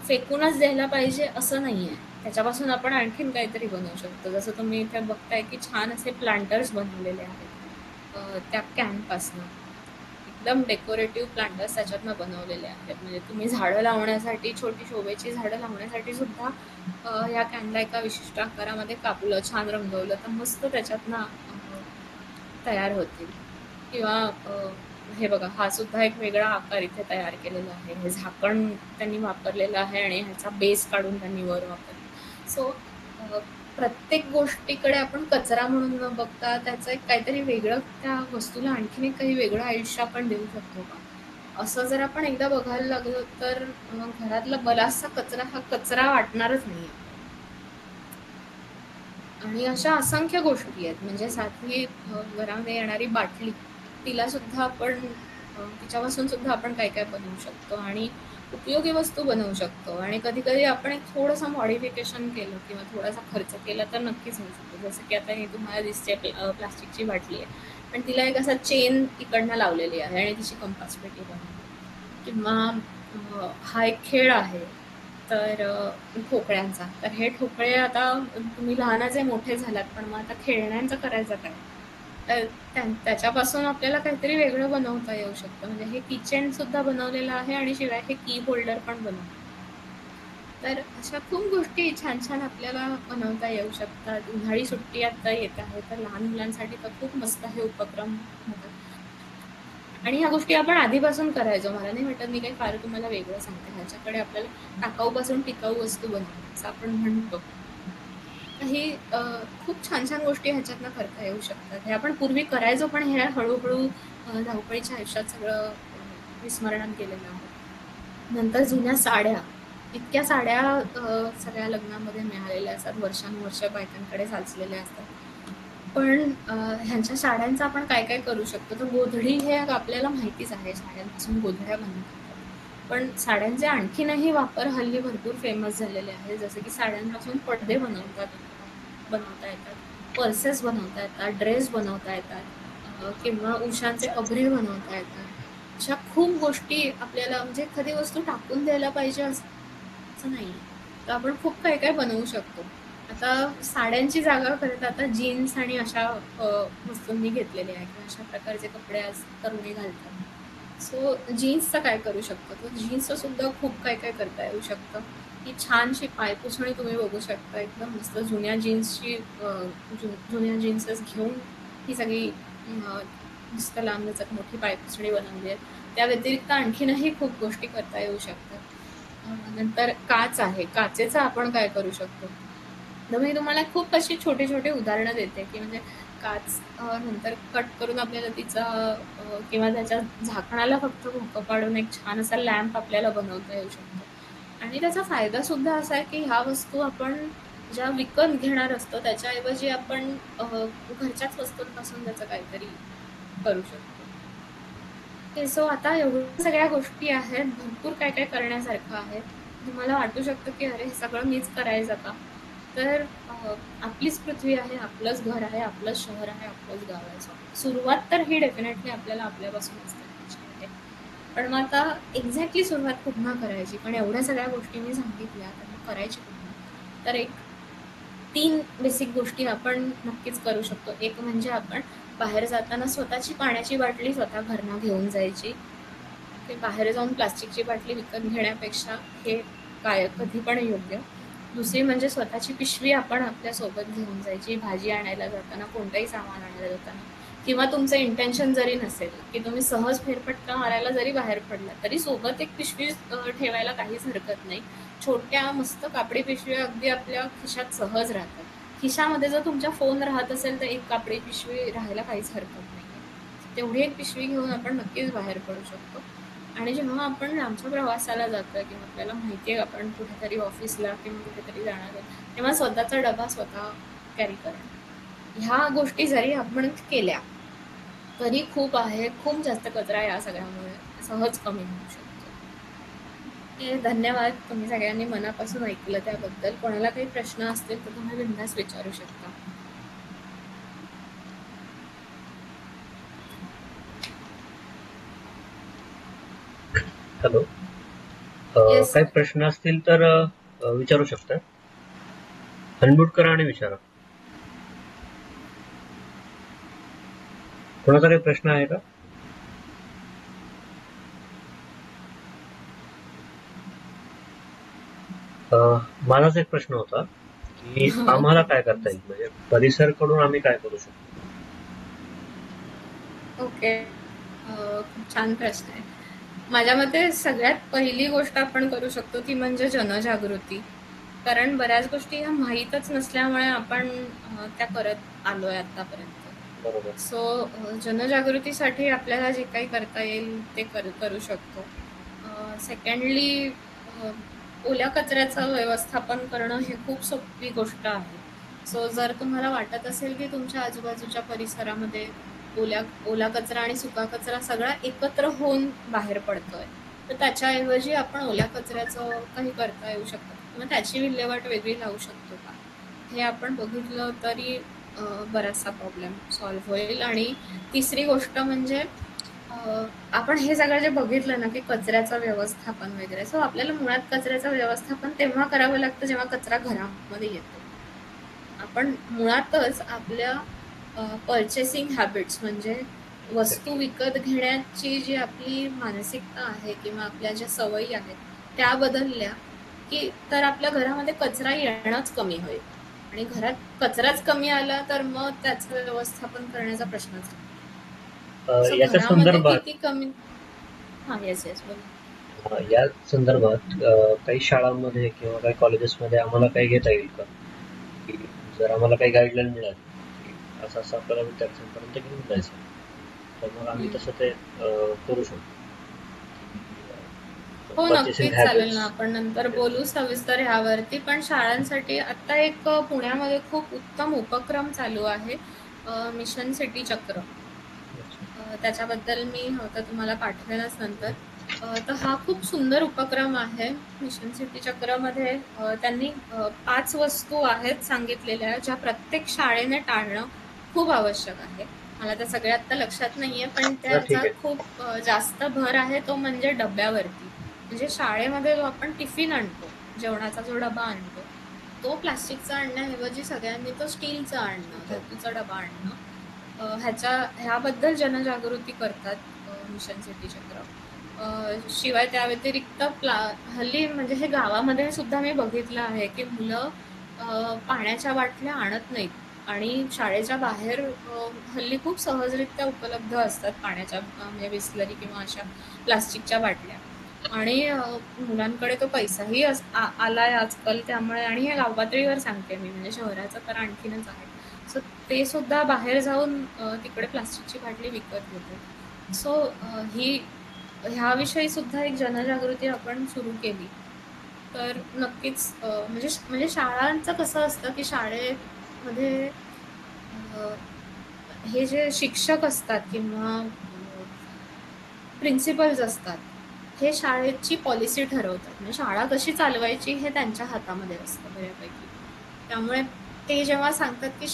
फेकूनच द्यायला पाहिजे असं नाही आहे. त्याच्यापासून आपण आणखीन काहीतरी बनवू शकतो. जसं तुम्ही इथे बघताय की छान असे प्लांटर्स बनवलेले आहेत त्या कॅनपासनं. एकदम डेकोरेटिव्ह प्लांटर्स त्याच्यातनं बनवलेले आहेत. म्हणजे तुम्ही झाडं लावण्यासाठी, छोटी शोभेची झाडं लावण्यासाठी सुद्धा या कॅनला एका विशिष्ट आकारामध्ये कापलं, छान रंगवलं, तर मस्त त्याच्यातनं तयार होतील. किंवा हे बघा, हा सुद्धा एक वेगळा आकार इथे तयार केलेला आहे. हे झाकण त्यांनी वापरलेलं आहे आणि ह्याचा बेस काढून त्यांनी वर वापरला. सो प्रत्येक गोष्टीकडे आपण कचरा म्हणून न बघता त्याचं एक काहीतरी वेगळं, त्या वस्तूला आणखीन एक काही वेगळं आयुष्य आपण देऊ शकतो का, असं जर आपण एकदा बघायला लागलो तर घरातला बराचसा कचरा हा कचरा वाटणारच नाही. आणि अशा असंख्य गोष्टी आहेत. म्हणजे साधी घरामध्ये येणारी बाटली, तिला सुद्धा आपण तिच्यापासून सुद्धा आपण काय काय बनवू शकतो आणि उपयोगी वस्तू बनवू शकतो. आणि कधी कधी आपण एक थोडंसं मॉडिफिकेशन केलं किंवा थोडासा खर्च केला तर नक्कीच होऊ शकतो. जसं की आता हे तुम्हाला दिसते प्लास्टिकची बाटली आहे, पण तिला एक असा चेन इकडनं लावलेली आहे आणि तिची कंपास पेटी बनवली. किंवा हा एक खेळ आहे, तर ठोकळ्यांचा. तर हे ठोकळे आता तुम्ही लहानाचे मोठे झालात, पण मग आता खेळण्यांचं करायचं काय? तर त्याच्यापासून आपल्याला काहीतरी वेगळं बनवता येऊ शकतं. म्हणजे हे किचन सुद्धा बनवलेलं आहे आणि शिवाय हे की होल्डर पण बनवलं. तर अशा खूप गोष्टी छान छान आपल्याला बनवता येऊ शकतात. उन्हाळी सुट्टी आता येत आहे, तर लहान मुलांसाठी तर खूप मस्त हे उपक्रम होतात. आणि ह्या गोष्टी आपण आधीपासून करायचो. मला नाही वाटत मी काही फार तुम्हाला वेगळं सांगते. ह्याच्याकडे आपल्याला टाकाऊपासून टिकाऊ वस्तू बनवणं असं आपण म्हणतो. तर हे खूप छान छान गोष्टी ह्याच्यातनं करता येऊ शकतात. हे आपण पूर्वी करायचो, पण हे हळूहळू धावपळीच्या आयुष्यात सगळं विस्मरणात गेलेलं आहे. नंतर जुन्या साड्या, इतक्या साड्या सगळ्या लग्नामध्ये मिळालेल्या असतात, वर्षानुवर्ष बायकांकडे साचलेल्या असतात. पण ह्यांच्या साड्यांचं आपण काय काय करू शकतो, तर गोधडी हे आपल्याला माहितीच आहे, साड्यांपासून गोधड्या बनवतात. पण साड्यांचे आणखीनही वापर हल्ली भरपूर फेमस झालेले आहेत. जसं की साड्यांपासून पडदे बनवता येतात, पर्सेस बनवता येतात, ड्रेस बनवता येतात, किंवा उशांचे अभरे बनवता येतात. अशा खूप गोष्टी आपल्याला, म्हणजे एखादी वस्तू टाकून द्यायला पाहिजे असं नाही, तर आपण खूप काय काय बनवू शकतो. आता साड्यांची जागा करत आता जीन्स आणि अशा वस्तूंनी घेतलेले आहे, किंवा अशा प्रकारचे कपडे आज तरुणी घालतात. सो जीन्सचं काय करू शकतो, तर जीन्सचं सुद्धा खूप काय काय करता येऊ शकतं. ही छानशी पायपुसणी तुम्ही बघू शकता, एकदम मस्त जुन्या जीन्सची जुन्या जीन्सेस घेऊन ही सगळी मस्त लांबलचक मोठी पायपुसणी बनवली आहे. त्या व्यतिरिक्त आणखीनही खूप गोष्टी करता येऊ शकतात. नंतर काच आहे, काचेचं आपण काय करू शकतो, तर मी तुम्हाला खूप अशी छोटे छोटे उदाहरणं देते की म्हणजे काच नंतर कट करून आपल्याला तिचा किंवा त्याच्या झाकणाला फक्त भोकं पाडून एक छान असा लॅम्प आपल्याला बनवता येऊ शकतो. आणि त्याचा फायदा सुद्धा असा आहे की ह्या वस्तू आपण ज्या विकत घेणार असतो त्याच्याऐवजी आपण घरच्याच वस्तूंपासून त्याचं काहीतरी करू शकतो. सो आता एवढ्या सगळ्या गोष्टी आहेत, भरपूर काय काय करण्यासारखं आहे. तुम्हाला वाटू शकतं की अरे हे सगळं मीच करायचं का, तर आपलीच पृथ्वी आहे, आपलंच घर आहे, आपलंच शहर आहे, आपलंच गाव आहे. सुरुवात तर ही डेफिनेटली आपल्याला आपल्यापासूनच करायची आहे. पण मग आता एक्झॅक्टली सुरुवात कुठनं करायची, पण एवढ्या सगळ्या गोष्टी मी सांगितल्या, तर मग करायची कुठनं, तर एक 3 बेसिक गोष्टी आपण नक्कीच करू शकतो. एक म्हणजे आपण बाहेर जाताना स्वतःची पाण्याची बाटली स्वतः घरनं घेऊन जायची. ते बाहेर जाऊन प्लास्टिकची बाटली विकत घेण्यापेक्षा हे कधी पण योग्य. दुसरी म्हणजे स्वतःची पिशवी आपण आपल्यासोबत घेऊन जायची, भाजी आणायला जाताना, कोणतंही सामान आणायला जाताना. किंवा तुमचं इंटेन्शन जरी नसेल की तुम्ही सहज फेरफटका मारायला जरी बाहेर पडला, तरी सोबत एक पिशवी ठेवायला काहीच हरकत नाही. छोट्या मस्त कापडी पिशव्या अगदी आपल्या खिशात सहज राहतात. खिशामध्ये जर तुमच्या फोन राहत असेल तर एक कापडी पिशवी राहायला काहीच हरकत नाही. तेवढी एक पिशवी घेऊन आपण नक्कीच बाहेर पडू शकतो. आणि जेव्हा आपण आमच्या प्रवासाला जातोय किंवा आपल्याला माहिती आहे आपण कुठेतरी ऑफिसला किंवा कुठेतरी जाणार आहे, तेव्हा स्वतःचा डबा स्वतः कॅरी करणं, ह्या गोष्टी जरी आपण केल्या तरी खूप आहे, खूप जास्त कचरा या सगळ्यामुळे सहज कमी होऊ शकतो. धन्यवाद. तुम्ही सगळ्यांनी मनापासून ऐकलं त्याबद्दल. कोणाला काही प्रश्न असतील तर तुम्ही बिनधास्त विचारू शकता. हॅलो. येस काही सर. प्रश्न असतील तर विचारू शकता. अनम्यूट करा आणि विचारा. कोणाचा काही प्रश्न आहे का? माझाच एक प्रश्न होता की आम्हाला ओके. काय करता येईल, म्हणजे परिसर कडून आम्ही काय करू शकतो? ओके. खूप छान प्रश्न आहे. माझ्या मते सगळ्यात पहिली गोष्ट आपण करू शकतो ती म्हणजे जनजागृती. कारण बऱ्याच गोष्टी ह्या माहीतच नसल्यामुळे आपण त्या करत आलोय आतापर्यंत. बरोबर. सो जनजागृतीसाठी आपल्याला जे काही करता येईल ते करू शकतो. सेकंडली ओल्या कचऱ्याचं व्यवस्थापन करणं हे खूप सोपी गोष्ट आहे. सो जर तुम्हाला वाटत असेल की तुमच्या आजूबाजूच्या परिसरामध्ये ओला कचरा आणि सुका कचरा सगळा एकत्र होऊन बाहेर पडतोय, तर त्याच्याऐवजी आपण ओल्या कचऱ्याचं काही करता येऊ शकतं किंवा त्याची विल्हेवाट वेगळी लावू शकतो का, हे आपण बघितलं तरी बराचसा प्रॉब्लेम सॉल्व्ह होईल. आणि तिसरी गोष्ट म्हणजे आपण हे सगळं जे बघितलं ना की कचऱ्याचं व्यवस्थापन वगैरे, सो आपल्याला मुळात कचऱ्याचं व्यवस्थापन तेव्हा करावं लागतं जेव्हा कचरा घरामध्ये येतो. आपण मुळातच आपल्या पर्चेसिंग हॅबिट्स म्हणजे वस्तू विकत घेण्याची जी आपली मानसिकता आहे किंवा आपल्या ज्या सवयी आहेत त्या बदलल्या की तर आपल्या घरामध्ये कचरा येणंच कमी होईल. आणि घरात कचराच कमी आला तर मग त्याचं व्यवस्थापन करण्याचा प्रश्नच नाही. सो याच्या घरामध्ये संदर्भात किती कमी. हा, येस येस बोला. या संदर्भात काही शाळांमध्ये किंवा काही कॉलेजेसमध्ये आम्हाला काही घेता येईल का, की जर आम्हाला काही गाईडलाईन मिळाली की असं असं आपल्याला विद्यार्थ्यांपर्यंत घेऊन जायचं, तर मग आम्ही तसं ते करू शकतो. हो, परचेसिंग नक्कीच चालेल हॅबिट्स. ना. आपण नंतर बोलू सविस्तर ह्यावरती. पण शाळांसाठी आता एक पुण्यामध्ये खूप उत्तम उपक्रम चालू आहे, मिशन सिटी चक्र. त्याच्याबद्दल मी तर तुम्हाला पाठवेलच नंतर. तर हा खूप सुंदर उपक्रम आहे. मिशन सिटी चक्रमध्ये त्यांनी 5 वस्तू आहेत सांगितलेल्या, ज्या प्रत्येक शाळेने टाळणं खूप आवश्यक आहे. मला त्या सगळ्या आत्ता लक्षात नाहीये, पण ठीक त्याचा आहे. खूप जास्त भर आहे तो म्हणजे डब्यावरती. म्हणजे शाळेमध्ये जो आपण टिफिन आणतो, जेवणाचा जो डबा आणतो, तो प्लास्टिकचा आणण्याऐवजी सगळ्यांनी तो स्टीलचा आणणं, धातूचा डबा आणणं. ह्याबद्दल जनजागृती करतात मिशन सिटी चक्र. शिवाय त्या व्यतिरिक्त हल्ली म्हणजे हे गावामध्ये सुद्धा मी बघितलं आहे की मुलं पाण्याच्या बाटल्या आणत नाहीत आणि शाळेच्या बाहेर हल्ली खूप सहजरित्या उपलब्ध असतात पाण्याच्या म्हणजे बिसलरी किंवा अशा प्लास्टिकच्या बाटल्या. आणि मुलांकडे तो पैसाही आलाय आजकाल, त्यामुळे आणि हे गावपातळीवर सांगते मी, म्हणजे शहराचं तर आणखीनच आहे. सो ते सुद्धा बाहेर जाऊन तिकडे प्लास्टिकची बाटली विकत घेतात. सो ह्याविषयी सुद्धा एक जनजागृती आपण सुरू केली तर नक्कीच म्हणजे म्हणजे शाळांचं कसं असतं की शाळेमध्ये हे जे शिक्षक असतात किंवा प्रिन्सिपल्स असतात, हे शाळेची पॉलिसी ठरवतात. म्हणजे शाळा कशी चालवायची हे त्यांच्या हातामध्ये असतं बऱ्यापैकी. त्यामुळे ते जेव्हा सांगतात की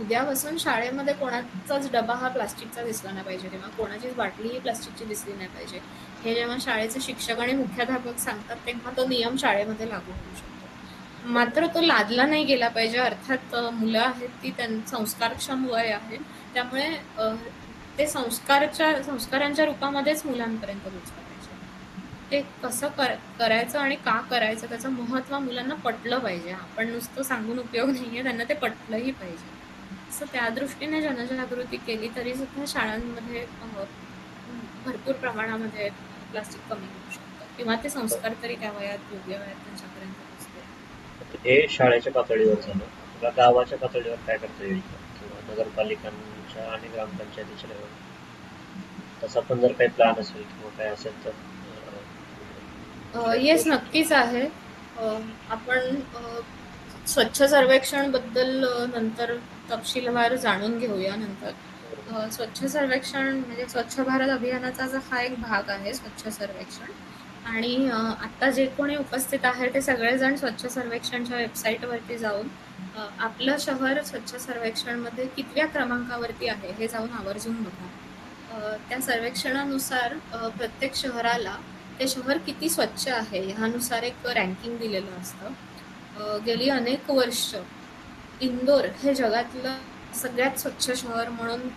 उद्यापासून शाळेमध्ये कोणाचाच डबा हा प्लास्टिकचा दिसला नाही पाहिजे किंवा कोणाचीच बाटली ही प्लास्टिकची दिसली नाही पाहिजे, हे जेव्हा शाळेचे शिक्षक आणि मुख्याध्यापक सांगतात तेव्हा तो नियम शाळेमध्ये लागू होऊ शकतो. मात्र तो लादला नाही गेला पाहिजे. अर्थात मुलं आहेत ती संस्कारक्षम वय आहे, त्यामुळे ते संस्कारांच्या रूपामध्येच मुलांपर्यंत पोहोचलं पाहिजे. ते कसं करायचं आणि का करायचं त्याचं महत्त्व मुलांना पटलं पाहिजे. आपण नुसतं सांगून उपयोग नाहीये, त्यांना ते पटलंही पाहिजे. असं त्या दृष्टीने जनजागृती केली तरी सुद्धा शाळांमध्ये भरपूर प्रमाणामध्ये प्लास्टिक कमी होऊ शकतं किंवा ते संस्कार तरी त्या वयात योग्य वयात त्यांच्यापर्यंत पोहोचले. हे शाळेच्या पातळीवर झालं. आपल्या गावाच्या पातळीवर काय करता येईल का, किंवा नगरपालिकांच्या आणि ग्रामपंचायतीच्या लेवलवर तसा पण जर काही प्लॅन असेल किंवा काय असेल तर शेअर करू येस, नक्कीच आहे. आपण स्वच्छ सर्वेक्षण बद्दल नंतर तपशीलवार जाणून घेऊया नंतर. स्वच्छ सर्वेक्षण म्हणजे स्वच्छ भारत अभियानाचा हा एक भाग आहे स्वच्छ सर्वेक्षण. आणि आता जे कोणी उपस्थित आहे ते सगळेजण स्वच्छ सर्वेक्षणच्या वेबसाईटवरती जाऊन आपलं शहर स्वच्छ सर्वेक्षणमध्ये कितव्या क्रमांकावरती आहे हे जाऊन आवर्जून बघा. त्या सर्वेक्षणानुसार प्रत्येक शहराला ते शहर किती स्वच्छ आहे ह्यानुसार एक रँकिंग दिलेलं असतं. गेली अनेक वर्ष इंदोर हे जगातलं सगळ्यात स्वच्छ शहर म्हणून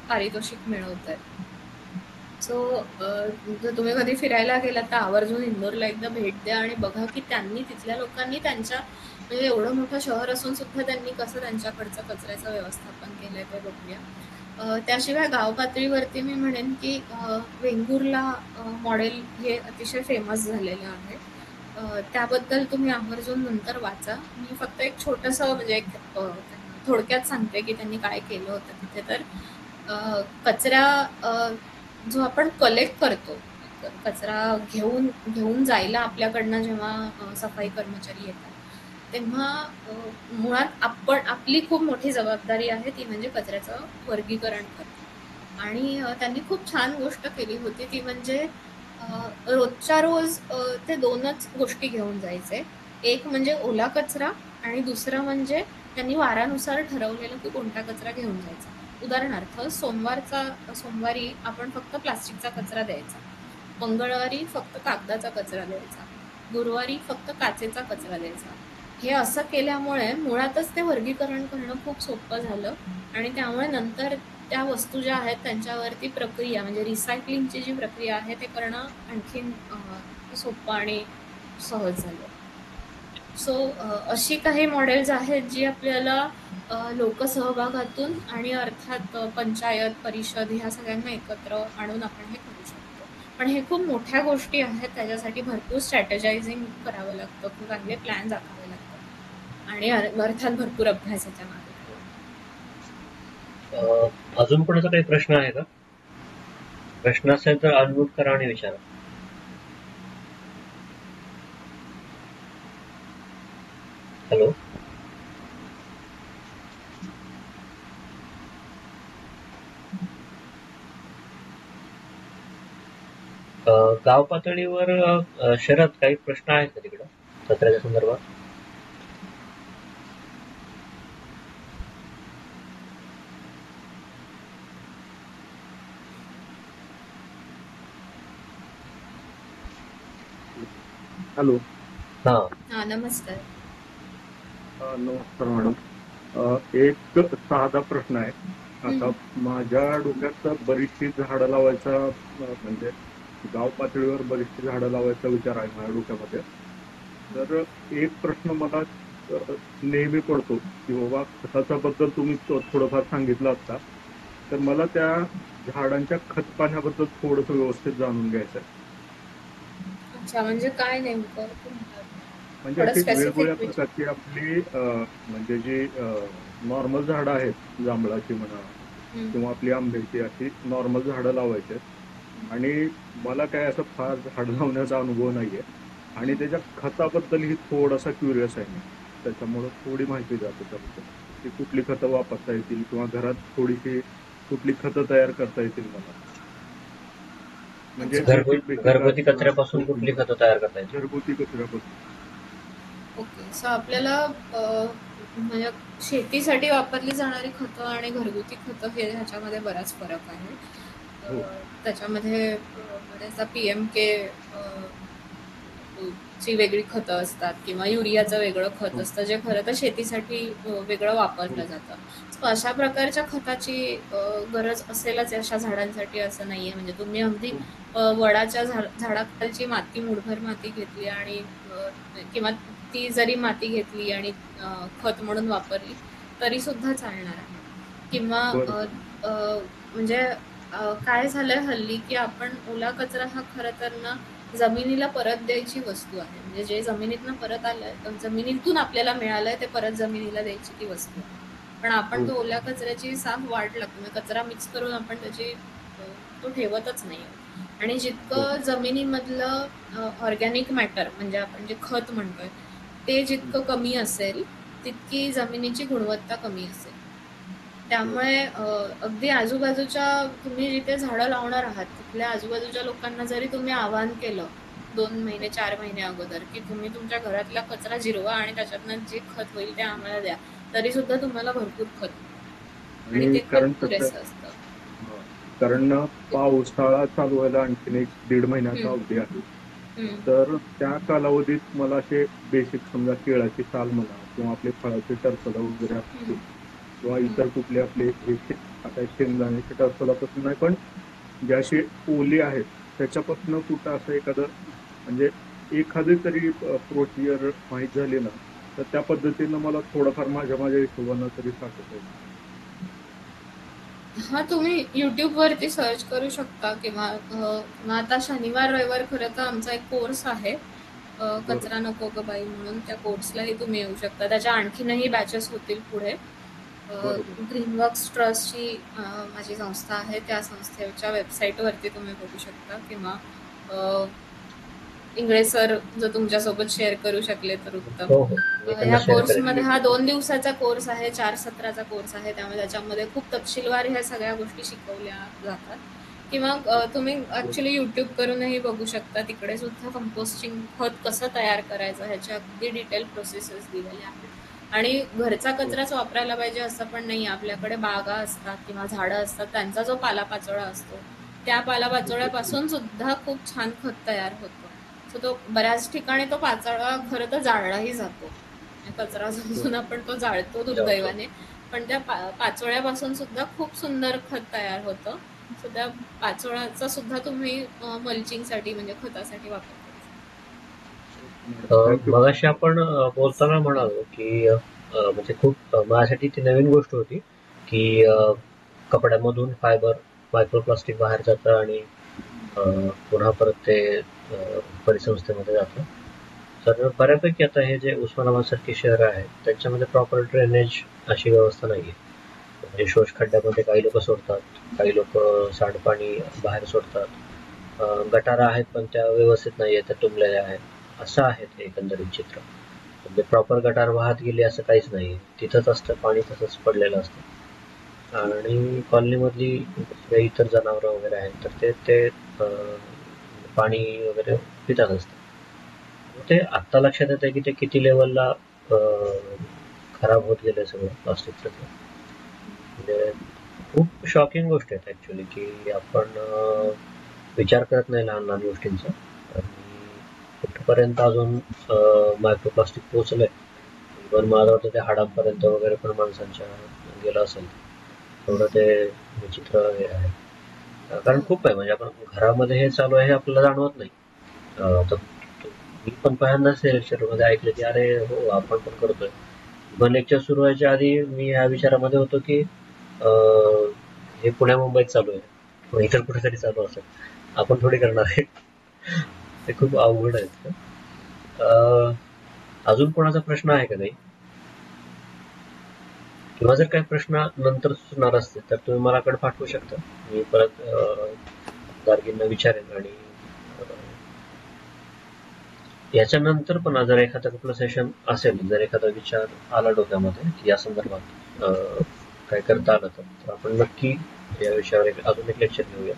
पारितोषिक मिळवत आहे. सो जर तुम्ही कधी फिरायला गेलात तर आवर्जून इंदोरला एकदा भेट द्या आणि बघा की त्यांनी तिथल्या लोकांनी त्यांच्या म्हणजे एवढं मोठं शहर असून सुद्धा त्यांनी कसं त्यांच्याकडचं कचऱ्याचं व्यवस्थापन केलंय ते बघूया. त्याशिवाय गाव पातळीवरती मी म्हणेन की वेंगुर्ला मॉडेल हे अतिशय फेमस झालेलं आहे. त्याबद्दल तुम्ही आवर्जून नंतर वाचा. मी फक्त एक छोटंसं म्हणजे एक थोडक्यात सांगते की त्यांनी काय केलं होतं तिथे. तर कचरा जो आपण कलेक्ट करतो, कचरा घेऊन जायला आपल्याकडनं जेव्हा सफाई कर्मचारी येतात तेव्हा मुळात आपली खूप मोठी जबाबदारी आहे ती म्हणजे कचऱ्याचं वर्गीकरण करणं. आणि त्यांनी खूप छान गोष्ट केली होती ती म्हणजे रोजच्या रोज ते 2च गोष्टी घेऊन जायचे. एक म्हणजे ओला कचरा आणि दुसरं म्हणजे त्यांनी वारानुसार ठरवलेलं की कोणता कचरा घेऊन जायचा. उदाहरणार्थ सोमवारी आपण फक्त प्लास्टिकचा कचरा द्यायचा, मंगळवारी फक्त कागदाचा कचरा द्यायचा, गुरुवारी फक्त काचेचा कचरा द्यायचा. हे असं केल्यामुळे मुळातच ते वर्गीकरण करणं खूप सोपं झालं आणि त्यामुळे नंतर त्या वस्तू ज्या आहेत त्यांच्यावरती प्रक्रिया म्हणजे रिसायकलिंगची जी प्रक्रिया आहे ते करणं आणखीन सोपं आणि सहज झालं. सो अशी काही मॉडेल्स आहेत जी आपल्याला लोकसहभागातून आणि अर्थात पंचायत, परिषद ह्या सगळ्यांना एकत्र आणून आपण हे करू शकतो. पण हे खूप मोठ्या गोष्टी आहेत. त्याच्यासाठी भरपूर स्ट्रॅटेजायझिंग करावं लागतं, खूप चांगले प्लॅन्स आखावे लागतात आणि अर्थात भरपूर अभ्यास याच्या मागे. अजून कोणाचा काही प्रश्न आहे का? प्रश्न असेल तर अनम्यूट करा आणि विचारा. हॅलो. गाव पातळीवर शरद काही प्रश्न आहेत का तिकडं कचऱ्याच्या संदर्भात? हॅलो. हा नमस्कार. नमस्कार मॅडम. एक साधा प्रश्न आहे. आता माझ्या डोक्यात बरीचशी झाडं लावायचा म्हणजे गाव पातळीवर बरीचशी झाडं लावायचा विचार आहे माझ्या डोक्यामध्ये. तर एक प्रश्न मला नेहमी पडतो की बाबा खताच्या बद्दल तुम्ही थोडंफार सांगितलं असता तर मला त्या झाडांच्या खत पाण्याबद्दल थोडंसं व्यवस्थित जाणून घ्यायचं आहे. अच्छा, म्हणजे काय नेमकं म्हणजे थोडं अशी वेगवेगळ्या स्पेसिफिक प्रकारची आपली म्हणजे जी नॉर्मल झाडं आहेत जांभळाची म्हणा किंवा आपली आंब्याची अशी नॉर्मल झाडं लावायची आहेत आणि मला काय असं फार झाड लावण्याचा अनुभव नाहीये आणि त्याच्या खताबद्दलही थोडासा क्युरियस आहे मी. त्याच्यामुळं थोडी माहिती द्या त्याच्याबद्दल की कुठली खतं वापरता येतील किंवा घरात थोडीशी कुठली खतं तयार करता येतील मला. म्हणजे घरगुती कचऱ्यापासून कुठली खतं तयार करता येतील? घरगुती कचऱ्यापासून. ओके. सो आपल्याला म्हणजे शेतीसाठी वापरली जाणारी खतं आणि घरगुती खतं हे ह्याच्यामध्ये बराच फरक आहे. हो. त्याच्यामध्ये बरेचदा PMK ची वेगळी खतं असतात किंवा युरियाचं वेगळं खत असतं जे खरं तर शेतीसाठी वेगळं वापरलं जातं. सो अशा प्रकारच्या खताची गरज असेलच अशा झाडांसाठी असं नाहीये. म्हणजे तुम्ही अगदी वडाच्या झाडाखालची माती मुठभर माती घेतली आणि किंवा ती जरी माती घेतली आणि खत म्हणून वापरली तरी सुद्धा चालणार आहे. किंवा म्हणजे काय झालंय हल्ली की आपण ओला कचरा हा खरं तर ना जमिनीला परत द्यायची वस्तू आहे. म्हणजे जे जमिनीतनं परत आलंय जमिनीतून आपल्याला मिळालंय ते परत जमिनीला द्यायची ती वस्तू आहे. पण आपण तो ओल्या कचऱ्याची साफ वाट लागतो. म्हणजे कचरा मिक्स करून आपण त्याची तो ठेवतच नाही. आणि जितकं जमिनीमधलं ऑर्गॅनिक मॅटर म्हणजे आपण जे खत म्हणतोय ते जितकं कमी असेल तितकी जमिनीची गुणवत्ता कमी असेल. त्यामुळे अगदी आजूबाजूच्या तुम्ही जिथे झाडं लावणार आहात तिथल्या आजूबाजूच्या लोकांना जरी तुम्ही आवाहन केलं 2 महिने 4 महिने अगोदर की तुम्ही तुमच्या घरातला कचरा जिरवा आणि त्याच्यातनं जे खत होईल ते आम्हाला द्या, तरी सुद्धा तुम्हाला भरपूर खत मिळेल आणि आणि ते खत कारण कसं पुरेसं असतं. कारण पावसाळा चालू व्हायला आणखीन 1-1.5 महिन्याचा हम्म, अवधी आहे. हम्म, तर त्या कालावधीत मला असे बेसिक समजा केळाची साल म्हणा किंवा आपले फळाचे टरफलं वगैरे असतील हम्म, किंवा हम्म. इतर कुठले आपले आता शेंगदाण्याचे टरफलापासून नाही, पण जे असे ओले आहेत त्याच्यापासून कुठं असं एखादं म्हणजे एखादी तरी प्रोसिजर माहीत झाली ना, तर त्या पद्धतीनं मला थोडंफार माझ्या माझ्या हिशोबानं तरी साठवता येईल. हा, तुम्ही YouTube वरती सर्च करू शकता किंवा आता शनिवार रविवार खरं तर आमचा एक कोर्स आहे बरोबर. कचरा नको ग बाई म्हणून. त्या कोर्सलाही तुम्ही येऊ शकता. त्याच्या आणखीनही बॅचेस होतील पुढे. बरोबर. ग्रीनवर्क्स ट्रस्टची माझी संस्था आहे. त्या संस्थेच्या वेबसाईटवरती तुम्ही बघू शकता किंवा इंगळे सर जर तुमच्यासोबत शेअर करू शकले तर उत्तम. हो हो, मी त्यांना ह्या शेअर करेन. कोर्समध्ये हा 2 दिवसाचा कोर्स आहे, 4 सत्राचा कोर्स आहे. त्यामुळे त्याच्यामध्ये खूप तपशीलवार ह्या सगळ्या गोष्टी शिकवल्या जातात. किंवा तुम्ही ऍक्च्युली युट्यूब करूनही बघू शकता. तिकडे सुद्धा कंपोस्टिंग खत कसं तयार करायचं ह्याच्या अगदी डिटेल प्रोसेसेस दिलेल्या आहेत. आणि घरचा कचराच वापरायला पाहिजे असं पण नाही. आपल्याकडे बागा असतात किंवा झाडं असतात, त्यांचा जो पालापाचोळा असतो त्या पालापाचोळ्यापासून सुद्धा खूप छान खत तयार होतं. सो तो बऱ्याच ठिकाणी तो पाचोळा खरं तर जाळलाही जातो. कचरा समजून आपण तो जाळतो जाऊ. दुर्दैवाने, पण त्या पाचोळ्यापासून सुद्धा खूप सुंदर खत तयार होतं. सो त्या पाचोळ्याचा सुद्धा तुम्ही मल्चिंगसाठी म्हणजे खतासाठी वापर करू शकता. थँक्यू. मगाशी आपण बोलताना म्हणालो की म्हणजे खूप माझ्यासाठी ती नवीन गोष्ट होती की कपड्यामधून फायबर मायक्रोप्लास्टिक बाहेर जातं आणि पुन्हा परत ते परिसंस्थेमध्ये जातं. तर बऱ्यापैकी आता हे जे उस्मानाबाद सारखे शहर आहे त्यांच्यामध्ये प्रॉपर ड्रेनेज अशी व्यवस्था नाहीये. म्हणजे शोष खड्ड्यामध्ये काही लोक सोडतात, काही लोक सांडपाणी बाहेर सोडतात. गटारा आहेत पण त्या व्यवस्थित नाहीये, त्या तुंबलेल्या आहेत. असं आहे ते एकंदरीत चित्र. म्हणजे प्रॉपर गटार वाहत गेली असं काहीच नाहीये. तिथंच असतं पाणी, तसंच पडलेलं असतं. आणि कॉलनीमधली दुसरे इतर जनावरं वगैरे आहेत तर ते पाणी वगैरे पितात असतात. ते आत्ता लक्षात येतं की ते किती लेवलला खराब होत गेलं सगळं प्लास्टिकचं. म्हणजे खूप शॉकिंग गोष्ट आहे ऍक्च्युली की आपण विचार करत नाही लहान लहान गोष्टींचा आणि कुठपर्यंत अजून मायक्रोप्लास्टिक पोहोचलंय. इव्हन मला वाटतं त्या हाडांपर्यंत वगैरे पण माणसांच्या गेलं असेल. एवढं ते विचित्र हे आहे. कारण खूप आहे म्हणजे आपण घरामध्ये हे चालू आहे हे आपल्याला जाणवत नाही. तर मी पण पहिल्यांदाच लेक्चर मध्ये ऐकलं की अरे हो आपण पण करतोय. पण लेक्चर सुरू व्हायच्या आधी मी या विचारामध्ये होतो की हे पुण्या मुंबईत चालू आहे किंवा इतर कुठेतरी चालू असेल, आपण थोडी करणार आहे. ते खूप अवघड आहे. अजून कोणाचा प्रश्न आहे का काही, किंवा जर काही प्रश्न नंतर सुचणार असतील तर तुम्ही मला कडे पाठवू शकता. मी परत गार्गींना विचारेन. आणि याच्यानंतर पण जर एखादं कुठलं सेशन असेल, जर एखादा विचार आला डोक्यामध्ये की या संदर्भात काय करता आलं तर आपण नक्की या विषयावर अजून एक लेक्चर घेऊया.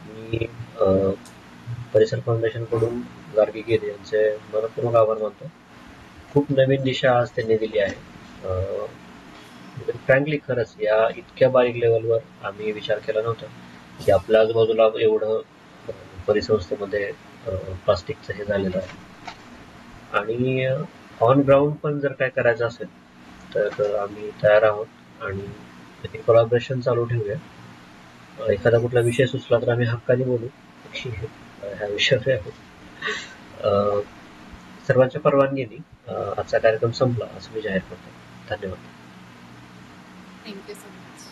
मी परिसर फाउंडेशन कडून गार्गी गिरे यांचे मनपूर्वक आभार मानतो. खूप नवीन दिशा आज त्यांनी दिली आहे. फ्रँकली खरंच या इतक्या बारीक लेवलवर आम्ही विचार केला नव्हता की आपल्या आजूबाजूला एवढं परिसंस्थेमध्ये प्लास्टिकचं हे झालेलं आहे. आणि ऑन ग्राउंड पण जर काय करायचं असेल तर आम्ही तयार आहोत आणि कोलॅबोरेशन चालू ठेवूया. एखादा कुठला विषय सुचला तर आम्ही हक्काने बोलू ह्या विषयावर आहे. सर्वांच्या परवानगीने आजचा कार्यक्रम संपला असं मी जाहीर करतो. धन्यवाद. Thank you so much.